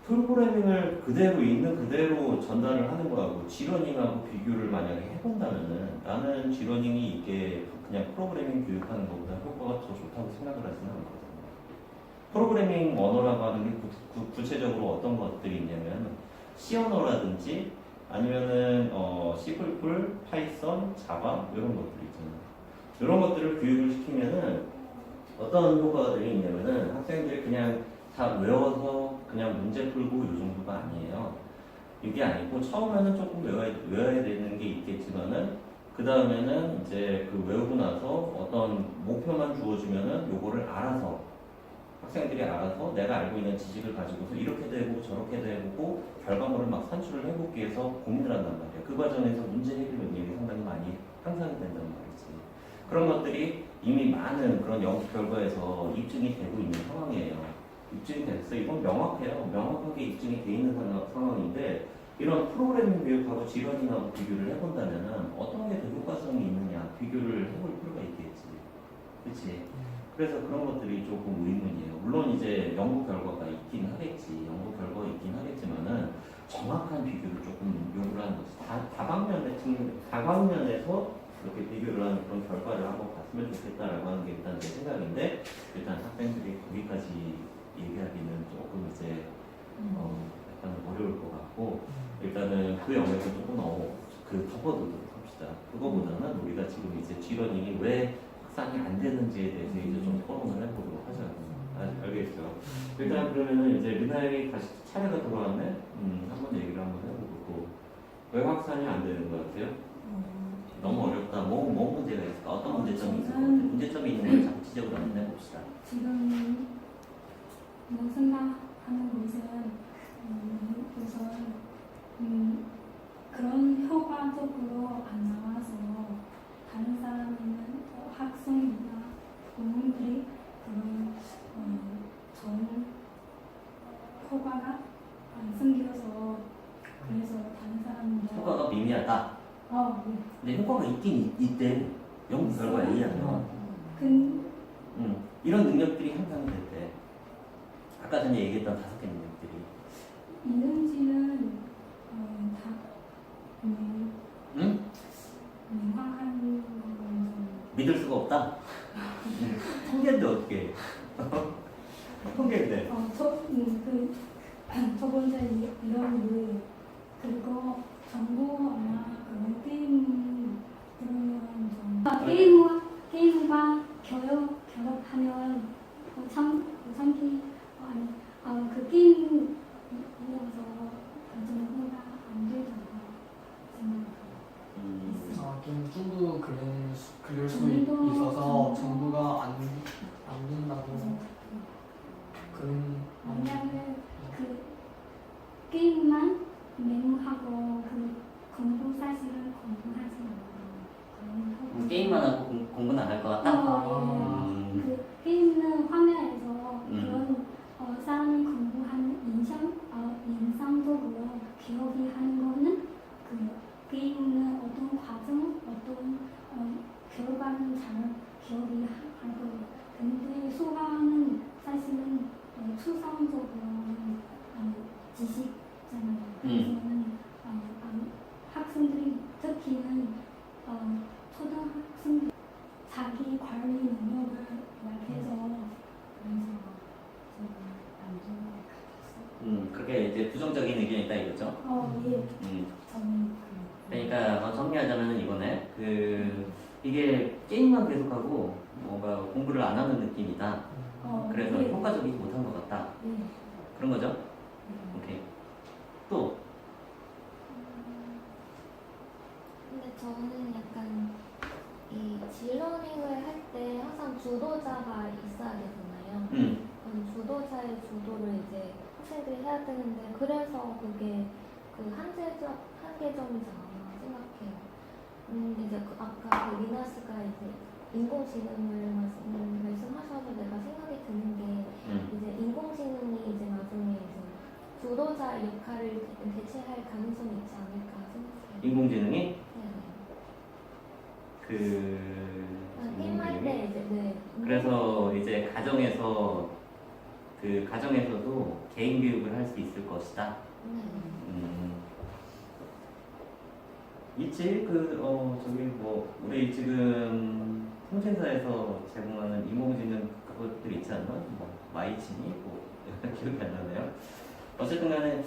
프로그래밍을 그대로 있는 그대로 전달을 하는 거하고 G러닝하고 비교를 만약에 해본다면은 나는 G러닝이 이게 그냥 프로그래밍 교육하는 것보다 효과가 더 좋다고 생각을 하지는 않거든요. 프로그래밍 언어라고 하는 게 구체적으로 어떤 것들이 있냐면 C 언어라든지 아니면은 C++, 파이썬, 자바 이런 것들이 있잖아요. 이런 것들을 교육을 시키면은 어떤 효과가 있냐면은 학생들이 그냥 다 외워서 그냥 문제 풀고 이 정도가 아니에요. 이게 아니고 처음에는 조금 외워야 되는 게 있겠지만은 그 다음에는 이제 그 외우고 나서 어떤 목표만 주어주면은 요거를 알아서 학생들이 알아서 내가 알고 있는 지식을 가지고서 이렇게도 해보고 저렇게도 해보고 결과물을 막 산출을 해보기 위해서 고민을 한단 말이에요. 그 과정에서 문제 해결 능력이 상당히 많이 향상이 된다는 말이지. 그런 것들이 이미 많은 그런 연구 결과에서 입증이 되고 있는 상황이에요. 입증이 됐어. 이건 명확해요. 명확하게 입증이 돼 있는 상황인데 이런 프로그래밍 교육하고 지러닝하고 비교를 해본다면은 어떤 게 더 효과성이 있느냐 비교를 해볼 필요가 있겠지. 그렇지? 그래서 그런 것들이 조금 의문이에요. 물론 이제 연구 결과가 있긴 하겠지. 연구 결과가 있긴 하겠지만은 정확한 비교를 조금 요구를 하는 거지. 다방면에서 이렇게 비교를 하는 그런 결과를 한번 봤으면 좋겠다라고 하는 게 일단 내 생각인데 일단 학생들이 거기까지 얘기하기는 조금 이제 약간 어려울 것 같고 일단은 그 영역은 조금 덮어두도록 합시다. 그거보다는 우리가 지금 이제 G러닝이 왜 확산이 안 되는지에 대해서 이제 좀 토론을 해보도록 하자고요. 알겠어요. 일단 그러면은 이제 리나엘이 다시 차례가 돌아왔네. 한번 얘기를 한번 해보고 왜 확산이 안 되는 것 같아요? 너무 어렵다. 뭐 문제가 있을까? 어떤 문제점이 있을 것 같아요? 문제점이 있는 걸 자꾸 지적을 한번 해봅시다. 지금 생각하는 것은 우선 그런 효과적으로 안 나와서 다른 사람은 학생이나 부모님들이 그런 좋은 효과가 안 생겨서 그래서 다른 사람들 효과가 미미하다. 네. 근데 효과가 있긴 있대. 연구 결과에 의하면. 이런 능력들이 향상이 됐대. 아까 전에 얘기했던 5개 능력들이. 있는지는 다 응? 명확한 건 믿을 수가 없다. 통계인데 어떻게 해? 통계인데. 첫 번째 이런 일 그리고 정보 아마 그런 게임 그러면 좀 게임과 결합하면 참기 아니 그 게임이어서 정보가 안 되다고 생각해요. 좀 쭈도 그릴 수 있어서 정보가 안 된다고 그런 왜냐하면 그 게임만 메모하고 그 공부 사실은 공부하지 않고 게임만 하고 공부는 안 할 것 같다? 그 게임은 화면에서 그런 사람이 공부하는 인상적으로 기억이 하는 거는 그 게임은 어떤 과정, 어떤 결과는 잘 기억이 하고 근데 수학은 사실은 추상적으로 지식잖아요. 그래서는 학생들이 특히는 초등학생 자기 관리 능력을 약해서 그래서 좀안 좋은 것 같았어요. 그게 이제 부정적인 의견이 있다 이거죠? 예. 저는 그러니까 정리하자면 이거네. 이게 게임만 계속하고 뭔가 공부를 안 하는 느낌이다. 그래서 예. 효과적이지 못한 것 같다. 예. 그런 거죠? 오케이. 또 근데 저는 약간 이 G러닝을 할 때 항상 주도자가 있어야 되잖아요. 그럼 주도자의 주도를 이제 학생들이 해야 되는데 그래서 그게 그 한계점이지 않나 생각해요. 이제 아까 그 리나 씨가 이제 인공지능을 말씀하셔서 내가 생각이 드는 게 이제 인공지능이 이제 나중에 이제 주도자 역할을 대체할 가능성이 있지 않을까 생각해요. 인공지능이 네. 게임할 때 이제 그래서 이제 가정에서도 개인 교육을 할 수 있을 것이다. 있지 저기 뭐 우리 지금 통신사에서 제공하는 인공지능 그것들 있지 않나? 뭐 마이치니 뭐 기억이 안 나네요. 어쨌든간에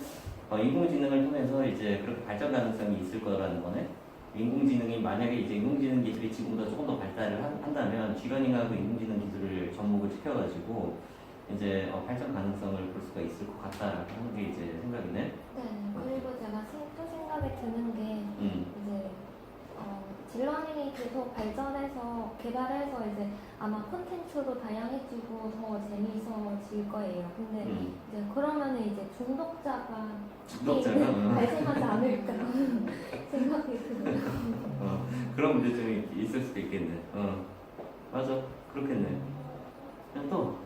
인공지능을 통해서 이제 그렇게 발전 가능성이 있을 거라는 거네. 인공지능이 만약에 이제 인공지능 기술이 지금보다 조금 더 발달을 한다면 G러닝하고 인공지능 기술을 접목을 시켜가지고 이제 발전 가능성을 볼 수가 있을 것 같다라고 하는 게 이제 생각이네. 네. 그리고 제가 또 생각이 드는 게 이제 G러닝이 계속 발전해서 개발해서 이제 아마 콘텐츠도 다양해지고 더 재미있어질 거예요. 근데 이제 그러면은 이제 중독자가 발생하지 않을까 생각이 들어요. 그런 문제점이 있을 수도 있겠네. 맞아, 그렇겠네. 그냥 또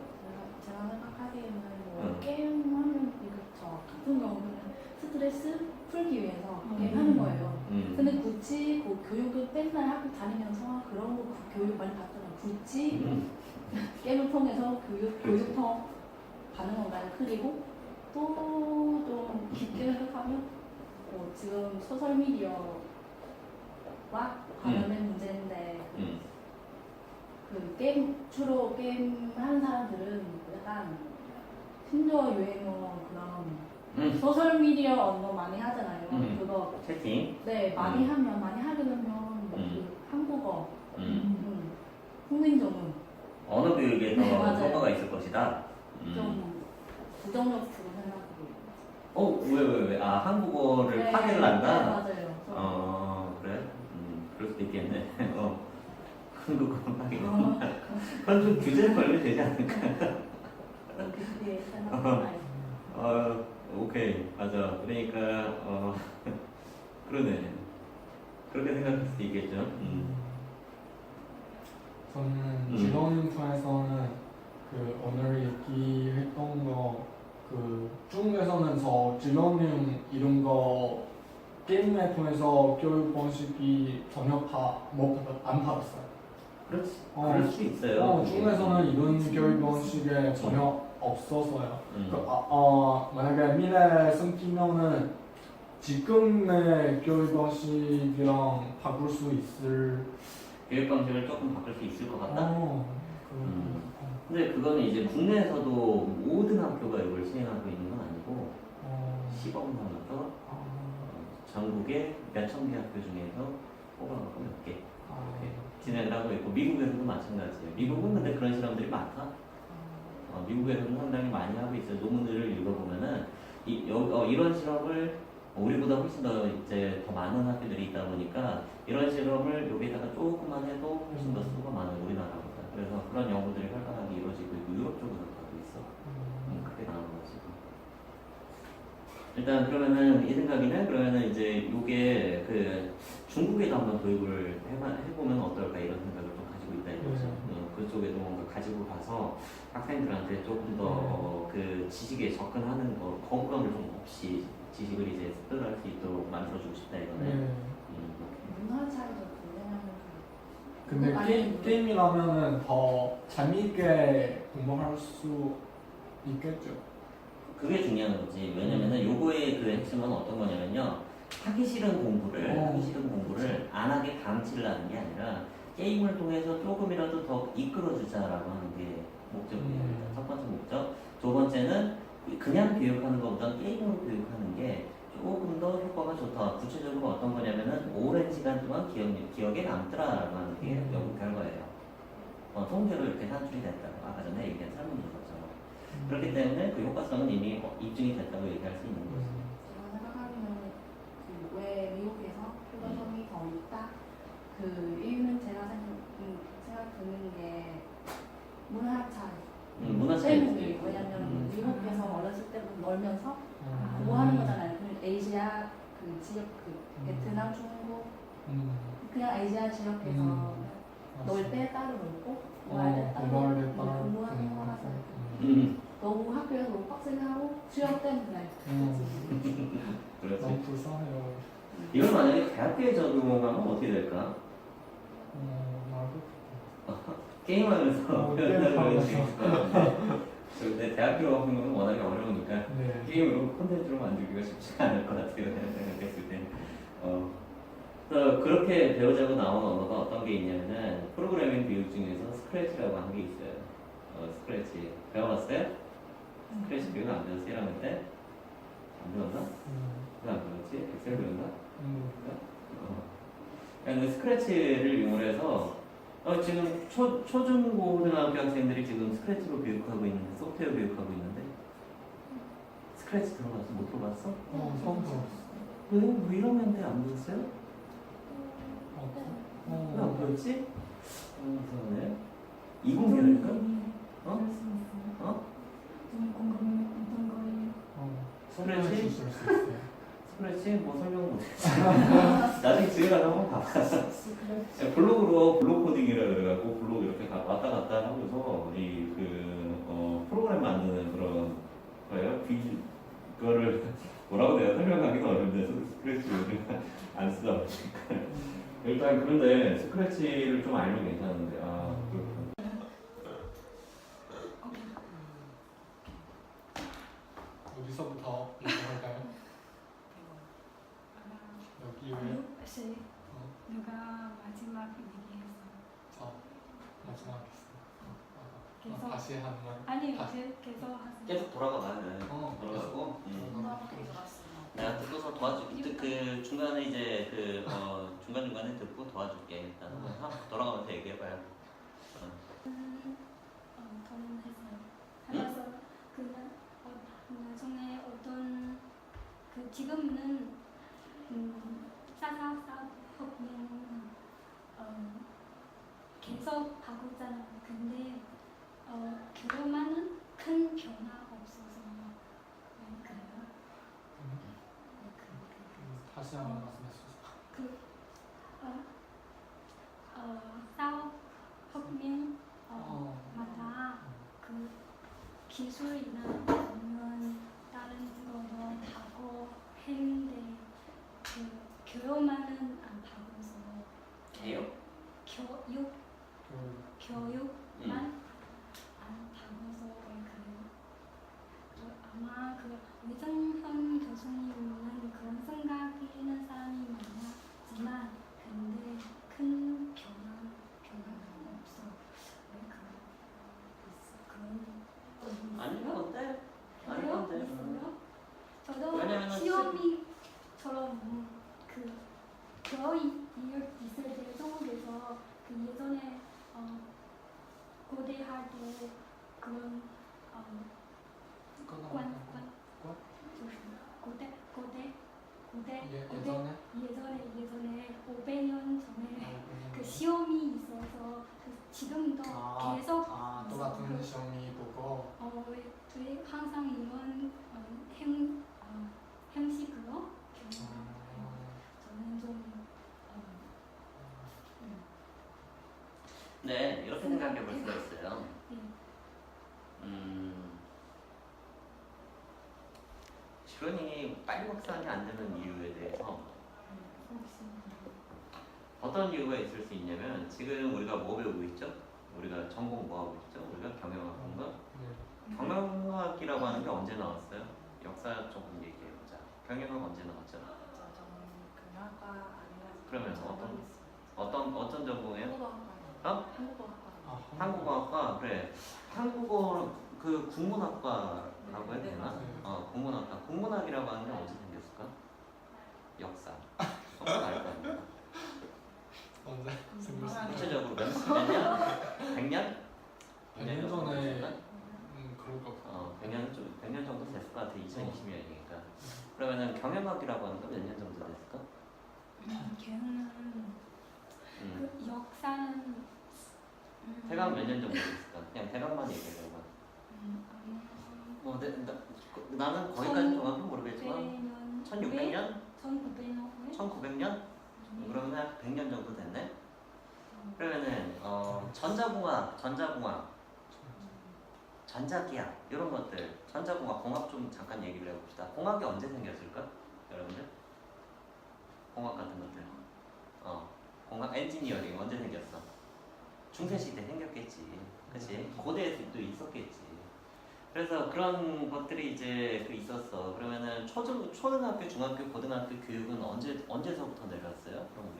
제가 생각하기에는 뭐 응. 게임하면 저 같은 경우는 스트레스 풀기 위해서 게임하는 거예요. 근데 굳이 그 교육을 맨날 학교 다니면서 그런 거 교육 많이 받잖아요. 굳이 게임을 통해서 교육통 받는 건가요? 그리고 또 좀 깊게 생각하면 지금 소셜 미디어와 관련된 문제인데 그 게임 주로 게임 하는 사람들은 약간 신조어 유행어 그런 소셜 미디어 언어 많이 하잖아요. 그거 채팅. 네 많이 하면 많이 하게 되면 그 한국어, 국민정음 언어 교육에 더 네, 맞아요. 효과가 있을 것이다. 좀 부정적으로 생각하고. 왜? 아, 한국어를 네, 파괴를 네, 한다? 맞아요. 그래? 그럴 수도 있겠네. 한국어 파괴. 그건 좀 규제 걸려 되지 않을까? 그게 생각하고 오케이. 맞아. 그러니까, 그러네. 그렇게 생각할 수도 있겠죠. 저는 지원 통해서는 그 오늘 얘기했던 거 그 중국에서는 저 지원용 이런 거 게임을 통해서 교육 방식이 전혀 안 받았어요. 그렇지. 그럴 수 있어요. 중국에서는 이런 교육 방식에 전혀 없어서요. 만약에 미래 생기면은 지금의 교육 방식이랑 바꿀 수 있을 교육 방식을 조금 바꿀 수 있을 것 같다? 그런 근데 그거는 이제 국내에서도 모든 학교가 이걸 시행하고 있는 건 아니고 시범 삼아서 전국에 몇천 개 학교 중에서 뽑아갖고 몇 개 이렇게 진행을 하고 있고 미국에서도 마찬가지예요. 미국은 근데 그런 실험들이 많다. 미국에서는 상당히 많이 하고 있어요. 논문들을 읽어보면은 이런 실험을 우리보다 훨씬 더 많은 학교들이 있다 보니까 이런 실험을 여기다가 조금만 해도 훨씬 더 수가 많은 우리나라보다. 그래서 그런 연구들이 활발하게 이루어지고 있고 유럽 쪽으로 가고 있어. 크게 나온 거지. 일단 그러면은 이 생각이네. 그러면은 이제 요게 그 중국에도 한번 도입을 해보면 어떨까 이런 생각을 좀 가지고 있다 이거죠. 그쪽에도 뭔가 가지고 가서 학생들한테 조금 더 그 지식에 접근하는 거 거부감을 좀 없이 지식을 이제 습득할 수 있도록 만들어주고 싶다 이거네. 문화 차이도 왜냐면 근데 게임이라면은 더 재미있게 공부할 수 있겠죠. 그게 중요한 거지. 왜냐면은 요거의 그 핵심은 어떤 거냐면요. 하기 싫은 공부를 안 하게 방치를 하는 게 아니라 게임을 통해서 조금이라도 더 이끌어주자라고 하는 게 목적이에요. 일단 첫 번째 목적. 두 번째는 그냥 교육하는 것보다 게임으로 교육하는 게 조금 더 효과가 좋다. 구체적으로 어떤 거냐면은 오랜 시간 동안 기억에 남더라라고 하는 게 연구 결과예요. 통계로 이렇게 산출이 됐다고 아까 전에 얘기한 설문조사처럼. 그렇기 때문에 그 효과성은 이미 입증이 됐다고 얘기할 수 있는 거죠. 제가 생각하기는 왜 미국에서 효과성이 더 있다? 그 이유는 제가 생각 드는 게 문화 차이. 문화 차이지. 왜냐면 미국에서 어렸을 때부터 놀면서 공부하는 거잖아요. 아시아 그 지역 베트남, 중국 그냥 아시아 지역에서 놀 때 따로 놀고 공부할 때 따로 공부하는 거라서 너무 학교에서 너무 빡세게 하고 수영 때문에 그렇지. 너무 불쌍해요. 이건 만약에 대학교에 적용하면 어떻게 될까? 게임하면서 배운다는 거지. 근데 대학교 같은 거는 워낙에 어려우니까 게임으로 콘텐츠로 만들기가 쉽지가 않을 것 같아요. 생각했을 때. 그래서 그렇게 배우자고 나온 언어가 어떤 게 있냐면은 프로그래밍 교육 중에서 스크래치라고 하는 게 있어요. 스크래치 배워봤어요? 스크래치 교육 안 배웠어요? 1학년 때? 안 배웠나? 왜 안 배웠지? 엑셀 배웠나? 그러니까 스크래치를 이용해서 지금 초중고등학교 학생들이 지금 스크래치로 교육하고 있는데 소프트웨어 교육하고 있는데 스크래치 들어봤어? 못 들어봤어? 처음 들었어. 왜 1학년 때 안 배웠어요? 왜 안 배웠지? 이상하네. 20개월인가? 좀 공감이 어떤 거예요? 스크래치? 수 있어요. 스크래치? 뭐 설명 못했지. 나중에 집에 가서 한번 봐봐. 블로그로 블록 코딩이라 그래갖고 블로그 이렇게 왔다 갔다 하고서 프로그램 만드는 그런 그래요? 그거를 뭐라고 내가 설명하기도 어려운데 스크래치 요즘 안 쓰다 보니까 일단 그런데 스크래치를 좀 알면 괜찮은데 그렇구나. 어디서부터 얘기할까요? 여기 왜? 누가 마지막 얘기했어? 마지막 계속 다시 하는 말. 아니 다시. 계속 하세요. 계속 돌아가봐요. 돌아가고. 내가 듣고서 도와줄게. 그 중간에 이제 중간 중간에 듣고 도와줄게. 일단 한번 돌아가면서 얘기해봐요. 결혼했어요. 그래서 그냥 나중에 어떤 지금은 사사사법면 계속 바꾸잖아요. 근데 결혼만은 큰 변화 없어서 왜 그래요? 다시 한번 말씀해 주세요. 사업혁명마다 기술이나 아니면 다른 거도 하고 했는데 교육만은 안 바꿔서 교육만 안 바꿔서 왜 그래요? 아마 위정현 교수님은 그런 생각이 있는 사람이 많았지만 근데 큰 변화가 없어. 왜 그런 아닌 건데? 아닌 그래요? 건데? 있어요? 저도 왜냐면은 시험이처럼 교육이 있을 때 중국에서 예전에 고대 할 때 그런 예전에 500년 전에 그 시험이 있어서 지금도 계속 똑같은 시험이 보고 왜 항상 이런 형식으로 저는 좀 네, 이렇게 생각해 볼 수가 있어요. 네. 실현이 빨리 확산이 안 되는 이유에 대해서 어떤 이유가 있을 수 있냐면 지금 우리가 뭐 배우고 있죠? 우리가 전공 뭐 하고 있죠? 우리가 경영학인가? 경영학이라고 하는 게 언제 나왔어요? 역사 조금 얘기해 보자. 경영학 언제 나왔죠? 그러면 어떤 전공이에요? 한국어학과. 그래. 한국어는 그 국문학과라고 해야 되나? 국문학과. 국문학이라고 하는 게 언제 생겼을까? 역사. 알거 아니야. 언제 생겼어요? 구체적으로 몇 년? 100년? 100년 전에 그럴 것 같아요. 100년 정도 됐을 것 같아. 2020년이니까. 그러면은 경영학이라고 하는 건 몇 년 정도 됐을까? 걔는 역사는 대강 몇 년 정도 됐을까? 그냥 대강만 얘기해봐. 나는 거기까지 정확히 모르겠지만 1600년? 1900년? 그러면 한 100년 정도 됐네? 그러면은 전자공학, 전자기학 이런 것들 전자공학, 공학 좀 잠깐 얘기를 해봅시다. 공학이 언제 생겼을까? 여러분들? 공학 같은 것들 공학 엔지니어링 언제 생겼어? 중세시대 생겼겠지. 그치? 고대에도 있었겠지. 그래서 그런 것들이 이제 있었어. 그러면은 초등학교, 중학교, 고등학교 교육은 언제서부터 내려왔어요? 그럼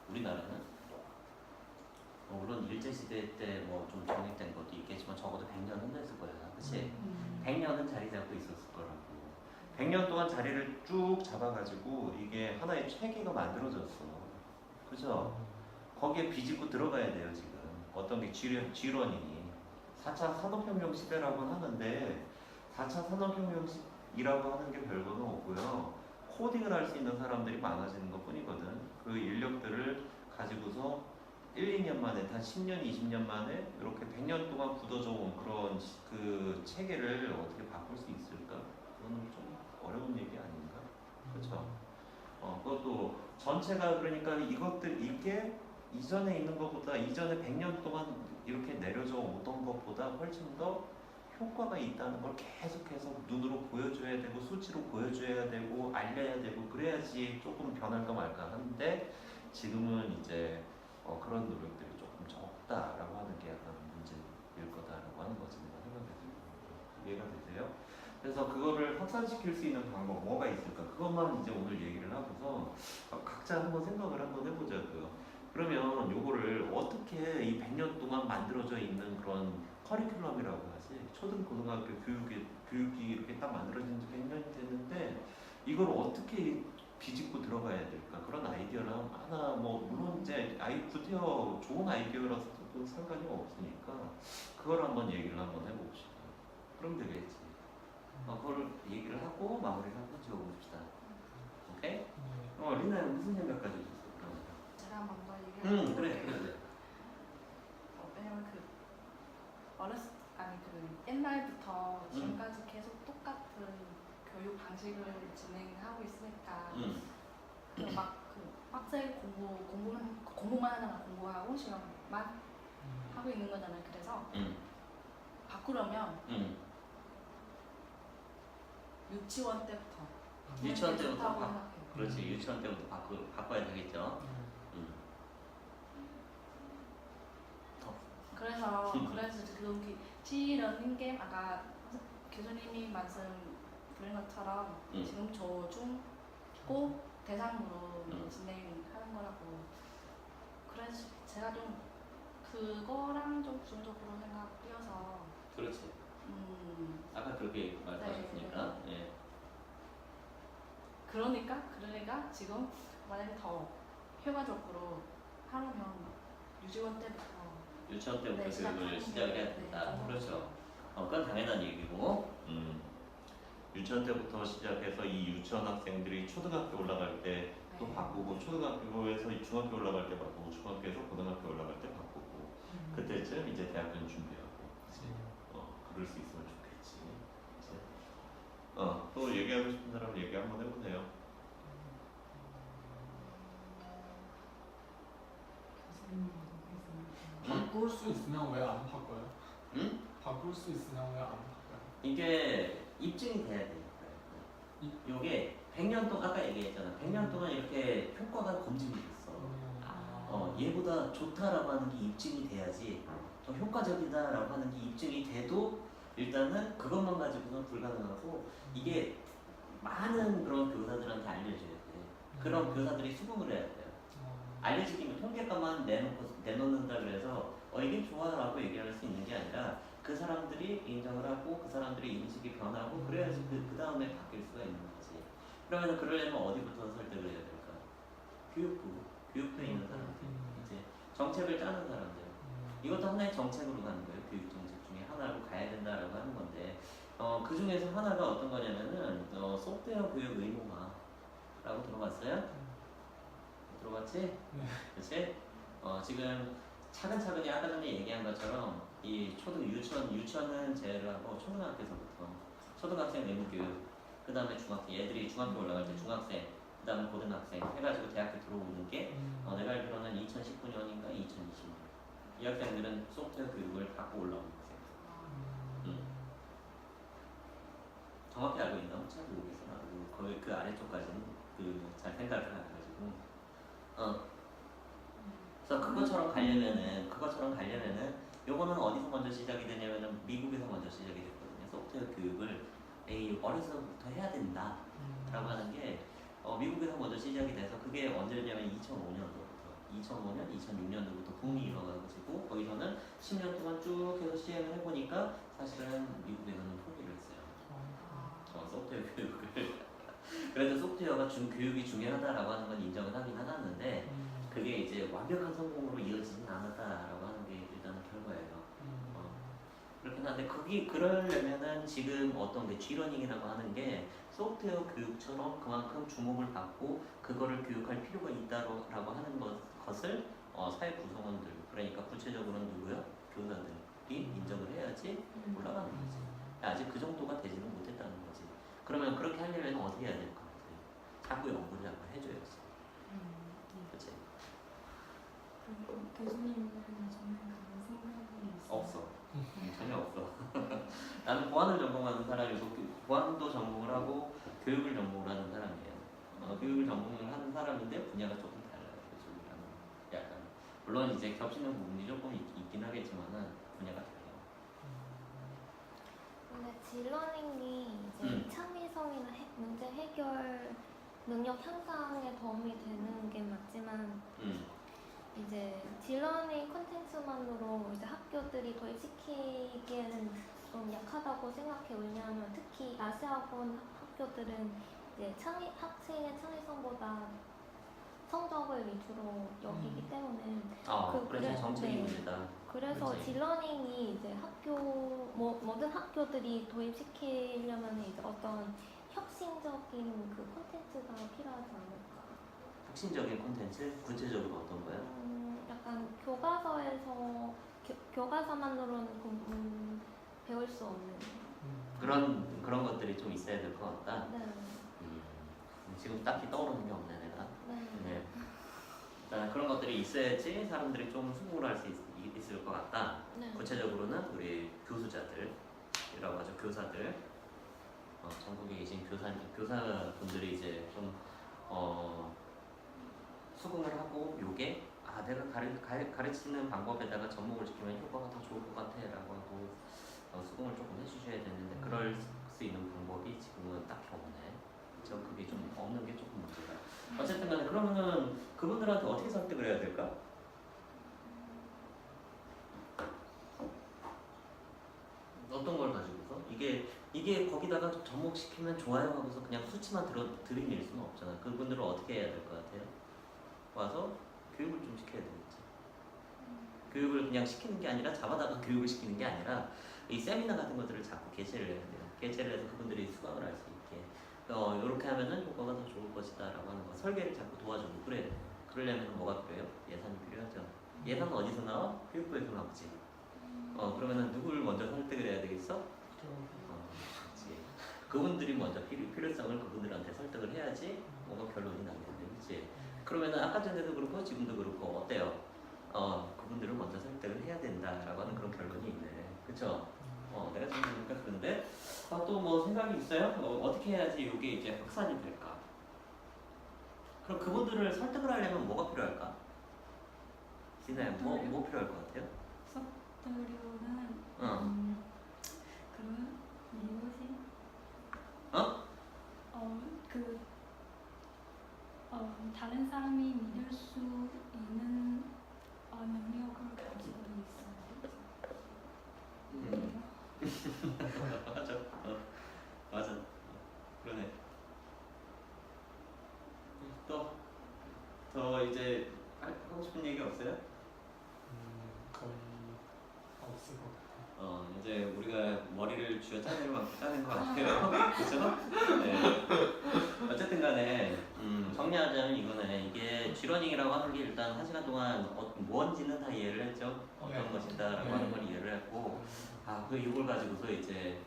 우리나라는? 물론 일제시대 때 뭐 좀 정립된 것도 있겠지만 적어도 100년은 됐을 거야. 그치? 100년은 자리 잡고 있었을 거라고. 100년 동안 자리를 쭉 잡아가지고 이게 하나의 체계가 만들어졌어. 그죠? 거기에 비집고 들어가야 돼요, 지금. 어떤 게 G론이니. 4차 산업혁명 시대라고 하는데 4차 산업혁명이라고 하는 게 별거는 없고요. 코딩을 할 수 있는 사람들이 많아지는 것 뿐이거든. 그 인력들을 가지고서 1, 2년 만에, 단 10년, 20년 만에 이렇게 100년 동안 굳어져 온 그런 그 체계를 어떻게 바꿀 수 있을까? 그거는 좀 어려운 얘기 아닌가? 그렇죠? 그것도 전체가 그러니까 이게 이전에 있는 것보다 이전에 100년 동안 이렇게 내려져 오던 것보다 훨씬 더 효과가 있다는 걸 계속해서 눈으로 보여줘야 되고 수치로 보여줘야 되고 알려야 되고 그래야지 조금 변할까 말까 하는데 지금은 이제 그런 노력들이 조금 적다라고 하는 게 약간 문제일 거다라고 하는 거지 내가 생각해서 이해가 되세요? 그래서 그거를 확산시킬 수 있는 방법 뭐가 있을까? 그것만 이제 오늘 얘기를 하고서 각자 한번 생각을 한번 해보자고요. 그러면 요거를 어떻게 이 100년 동안 만들어져 있는 그런 커리큘럼이라고 하지 초등 고등학교 교육이 이렇게 딱 만들어진 지 100년이 됐는데 이걸 어떻게 비집고 들어가야 될까 그런 아이디어를 하나 뭐 물론 이제 구태여 좋은 아이디어라서 상관이 없으니까 그걸 한번 얘기를 한번 해봅시다. 그럼 되겠지. 그걸 얘기를 하고 마무리를 한번 지어봅시다. 오케이? 리나는 무슨 생각 가지고 있어? 그러면? 제가 먼저 얘기를 그래. 왜냐면 옛날부터 지금까지 계속 똑같은 교육 방식을 진행하고 있으니까 빡세게 공부만 하다가 공부하고 시험만 하고 있는 거잖아요. 그래서 바꾸려면 유치원 때부터 유치원 때부터 좋다고 생각해요. 그렇지 유치원 때부터 바꿔야 되겠죠. 그래서 지금 T-러닝 게임 아까 교수님이 말씀 드린 것처럼 지금 저중고 대상으로 진행하는 거라고. 그래서 제가 좀 그거랑 좀 부정적으로 띄어서 그렇지. 아까 그렇게 말씀하셨으니까. 네. 예. 그러니까 지금 만약에 더 효과적으로 하려면 유치원 때부터 유치원 때부터 네, 교육을 시작해야 된다. 네. 그렇죠. 그건 당연한 얘기고. 유치원 때부터 시작해서 이 유치원 학생들이 초등학교 올라갈 때 또 바꾸고 초등학교에서 중학교 올라갈 때 바꾸고 중학교에서 고등학교 올라갈 때 바꾸고 그때쯤 이제 대학교는 준비하고 그럴 수 있으면 좋겠지. 또 얘기하고 싶은 사람 얘기 한번 해보세요. 바꿀 수 있으면 왜 안 바꿔요? 응? 바꿀 수 있으면 왜 안 바꿔요? 이게 입증이 돼야 되니까. 이게 100년 동안 아까 얘기했잖아. 100년 동안 이렇게 효과가 검증이 됐어. 얘보다 좋다라고 하는 게 입증이 돼야지 더 효과적이다라고 하는 게 입증이 돼도 일단은 그것만 가지고는 불가능하고 이게 많은 그런 교사들한테 알려줘야 돼. 그런 교사들이 수긍을 해야 돼요. 알려주기면 통계값만 내놓는다 그래서 이게 좋아라고 얘기할 수 있는 게 아니라 그 사람들이 인정을 하고 그 사람들의 인식이 변하고 그래야지 그 다음에 바뀔 수가 있는 거지. 그러면 그러려면 어디부터 설득을 해야 될까? 교육부에 있는 사람들, 이제 정책을 짜는 사람들. 이것도 하나의 정책으로 가는 거예요. 교육 정책 중에 하나로 가야 된다라고 하는 건데 그 중에서 하나가 어떤 거냐면은 소프트웨어 교육 의무화라고 들어봤어요? 들어봤지? 네. 그렇지? 지금 차근차근히 아까 전에 얘기한 것처럼 이 유치원은 제외를 하고 초등학교에서부터 초등학생 의무교육, 그 다음에 중학생, 얘들이 중학교 올라갈 때 중학생, 그 다음에 고등학생 해가지고 대학교 들어오는 게 내가 알기로는 2019년인가 2020년 이 학생들은 소프트웨어 교육을 받고 올라오는 학생. 정확히 알고 있나? 잘 모르겠어. 나도 거의 그 아래쪽까지는 잘 생각을 안 해가지고. 그래서 그것처럼 가려면은 요거는 어디서 먼저 시작이 되냐면은 미국에서 먼저 시작이 됐거든요. 소프트웨어 교육을 어려서부터 해야 된다 라고 하는 게 미국에서 먼저 시작이 돼서 그게 언제냐면 2005년, 2006년도부터 붐이 일어나가지고 거기서는 10년 동안 쭉 해서 시행을 해보니까 사실은 미국에서는 포기를 했어요. 소프트웨어 교육을. 그래서 소프트웨어가 교육이 중요하다라고 하는 건 인정을 하긴 하았는데 그게 이제 완벽한 성공으로 이어지진 않았다라고 하는 게 일단은 결과예요. 그렇긴 한데 그러려면은 지금 어떤 게 G러닝이라고 하는 게 소프트웨어 교육처럼 그만큼 주목을 받고 그거를 교육할 필요가 있다라고 하는 것을 사회 구성원들 그러니까 구체적으로는 누구요? 교사들이 인정을 해야지 올라가는 거지. 아직 그 정도가 되지는 못했다는 거지. 그러면 그렇게 하려면 어떻게 해야 될 것 같아요? 자꾸 연구를 자꾸 해줘야지. 그치? 교수님은 저는 그런 생각이 있어요. 없어. 전혀 없어. 나는 보안을 전공하는 사람이고 보안도 전공을 하고 교육을 전공을 하는 사람이에요. 교육을 전공을 하는 사람인데 분야가 조금 달라요. 그쪽이랑은 약간 물론 이제 겹치는 부분이 조금 있긴 하겠지만은 분야가 달라요. 근데 딜러닝이 이제 창의성이나 문제 해결 능력 향상에 도움이 되는 게 맞지만 이제 딜러닝 콘텐츠만으로 이제 학교들이 도입시키기에는 좀 약하다고 생각해요. 왜냐하면 특히 아시아권 학교들은 이제 학생의 창의성보다 성적을 위주로 여기기 때문에 그래서 정책이 문제다. 그래서 그치. 딜러닝이 이제 모든 학교들이 도입시키려면 이제 어떤 혁신적인 그 콘텐츠가 필요하지 않을까. 혁신적인 콘텐츠? 구체적으로 어떤 거요? 약간 교과서에서 교과서만으로는 배울 수 없는 그런 것들이 좀 있어야 될 것 같다. 네. 지금 딱히 떠오르는 게 없네 내가. 네. 네. 일단 그런 것들이 있어야지 사람들이 좀 승부를 할 수 있을 것 같다. 네. 구체적으로는 우리 교수자들이라고 하죠. 교사들. 전국에 계신 교사분들이 이제 좀 수긍을 하고 요게 내가 가르치는 방법에다가 접목을 시키면 효과가 더 좋을 것 같아 라고 하고 수긍을 조금 해주셔야 되는데 그럴 수 있는 방법이 지금은 딱히 없네. 그쵸? 그게 좀 없는 게 조금 문제다. 어쨌든 간에 그러면은 그분들한테 어떻게 설득을 해야 될까? 어떤 걸 가지고서? 이게 거기다가 접목시키면 좋아요 하고서 그냥 수치만 들이밀 수는 없잖아. 그분들은 어떻게 해야 될 것 같아요? 와서 교육을 좀 시켜야 되겠지. 교육을 그냥 시키는 게 아니라 잡아다가 교육을 시키는 게 아니라 이 세미나 같은 것들을 자꾸 개최를 해야 돼요. 개최를 해서 그분들이 수강을 할 수 있게 이렇게 하면은 효과가 더 좋을 것이다 라고 하는 거 설계를 자꾸 도와주고 그래야 돼요. 그러려면 뭐가 필요해요? 예산이 필요하죠. 예산은 어디서 나와? 교육부에서 나오지. 그러면은 누구를 먼저 설득을 해야 되겠어? 그렇지. 그분들이 먼저 필요성을 그분들한테 설득을 해야지 뭔가 결론이 나겠네. 그렇지. 그러면은 아까 전에도 그렇고 지금도 그렇고 어때요? 그분들을 먼저 설득을 해야 된다라고 하는 그런 결론이 있네. 그쵸? 내가 지금 보니까 그런데 또 뭐 생각이 있어요? 어떻게 해야지 이게 이제 확산이 될까? 그럼 그분들을 설득을 하려면 뭐가 필요할까? 진아야, 뭐 필요할 것 같아요? 서투르는 그런 이유지. 다른 사람이 믿을 수 있는 능력을 가지고 있어요. 맞아. 그러네. 더 이제 하고 싶은 얘기 없어요? 거의 없을 것 같아요. 이제 우리가 머리를 쥐어 짜낼 만큼 짜낸 것 같아요. 그렇죠? 네. 어쨌든 간에 정리하자면 이거는 이게 쥐러닝이라고 하는 게 일단 1시간 동안 뭔지는 다 이해를 했죠. 어떤 것이다라고 하는 걸 이해를 했고 이걸 가지고서 이제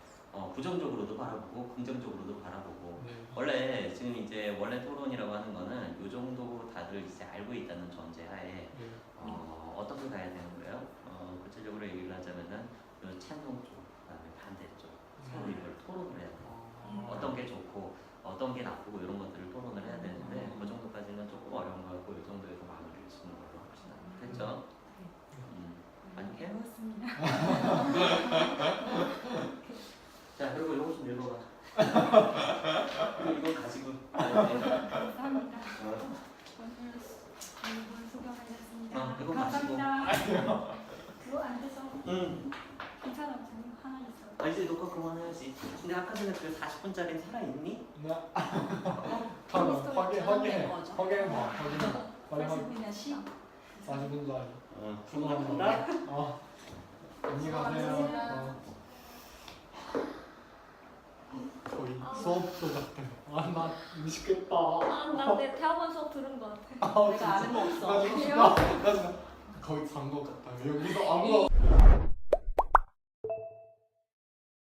부정적으로도 바라보고 긍정적으로도 바라보고 원래 지금 이제 원래 토론이라고 하는 거는 이 정도 다들 이제 알고 있다는 전제하에 어떻게 가야 되는 거예요? 구체적으로 얘기를 하자면은 요 찬성 쪽, 그다음에 반대쪽 서로 이걸 토론을 해야 돼요. 어떤 게 좋고 어떤 게 나쁘고 이런 것들을 토론을 해야 되는데 그 정도까지는 조금 어려운 거 같고 이 정도에서 마무리를 짓는 걸로 합시다. 됐죠? 아니에요? 그렇습니다. 자 그리고 이거 좀 읽어봐. 그리고 이거 가지고 감사합니다. 오늘 이번 수고하셨습니다. 이거 마시고. 감사합니다. 그거 안 돼서 괜찮아. 저는 하나 있어요. 이제 녹화 그만해야지. 근데 아까 전에 그 40분짜리 살아있니? 네. 확인해봐. 그냥 40분 전에. 수고합니다. 안녕히 가세요. 거의 수업도 같아. 나 미치겠다. 나 내 대학원 수업 들은 것 같아. 내가 아는 거 없어. 나 진짜 거의 잔 것 같아. 여기서 아무도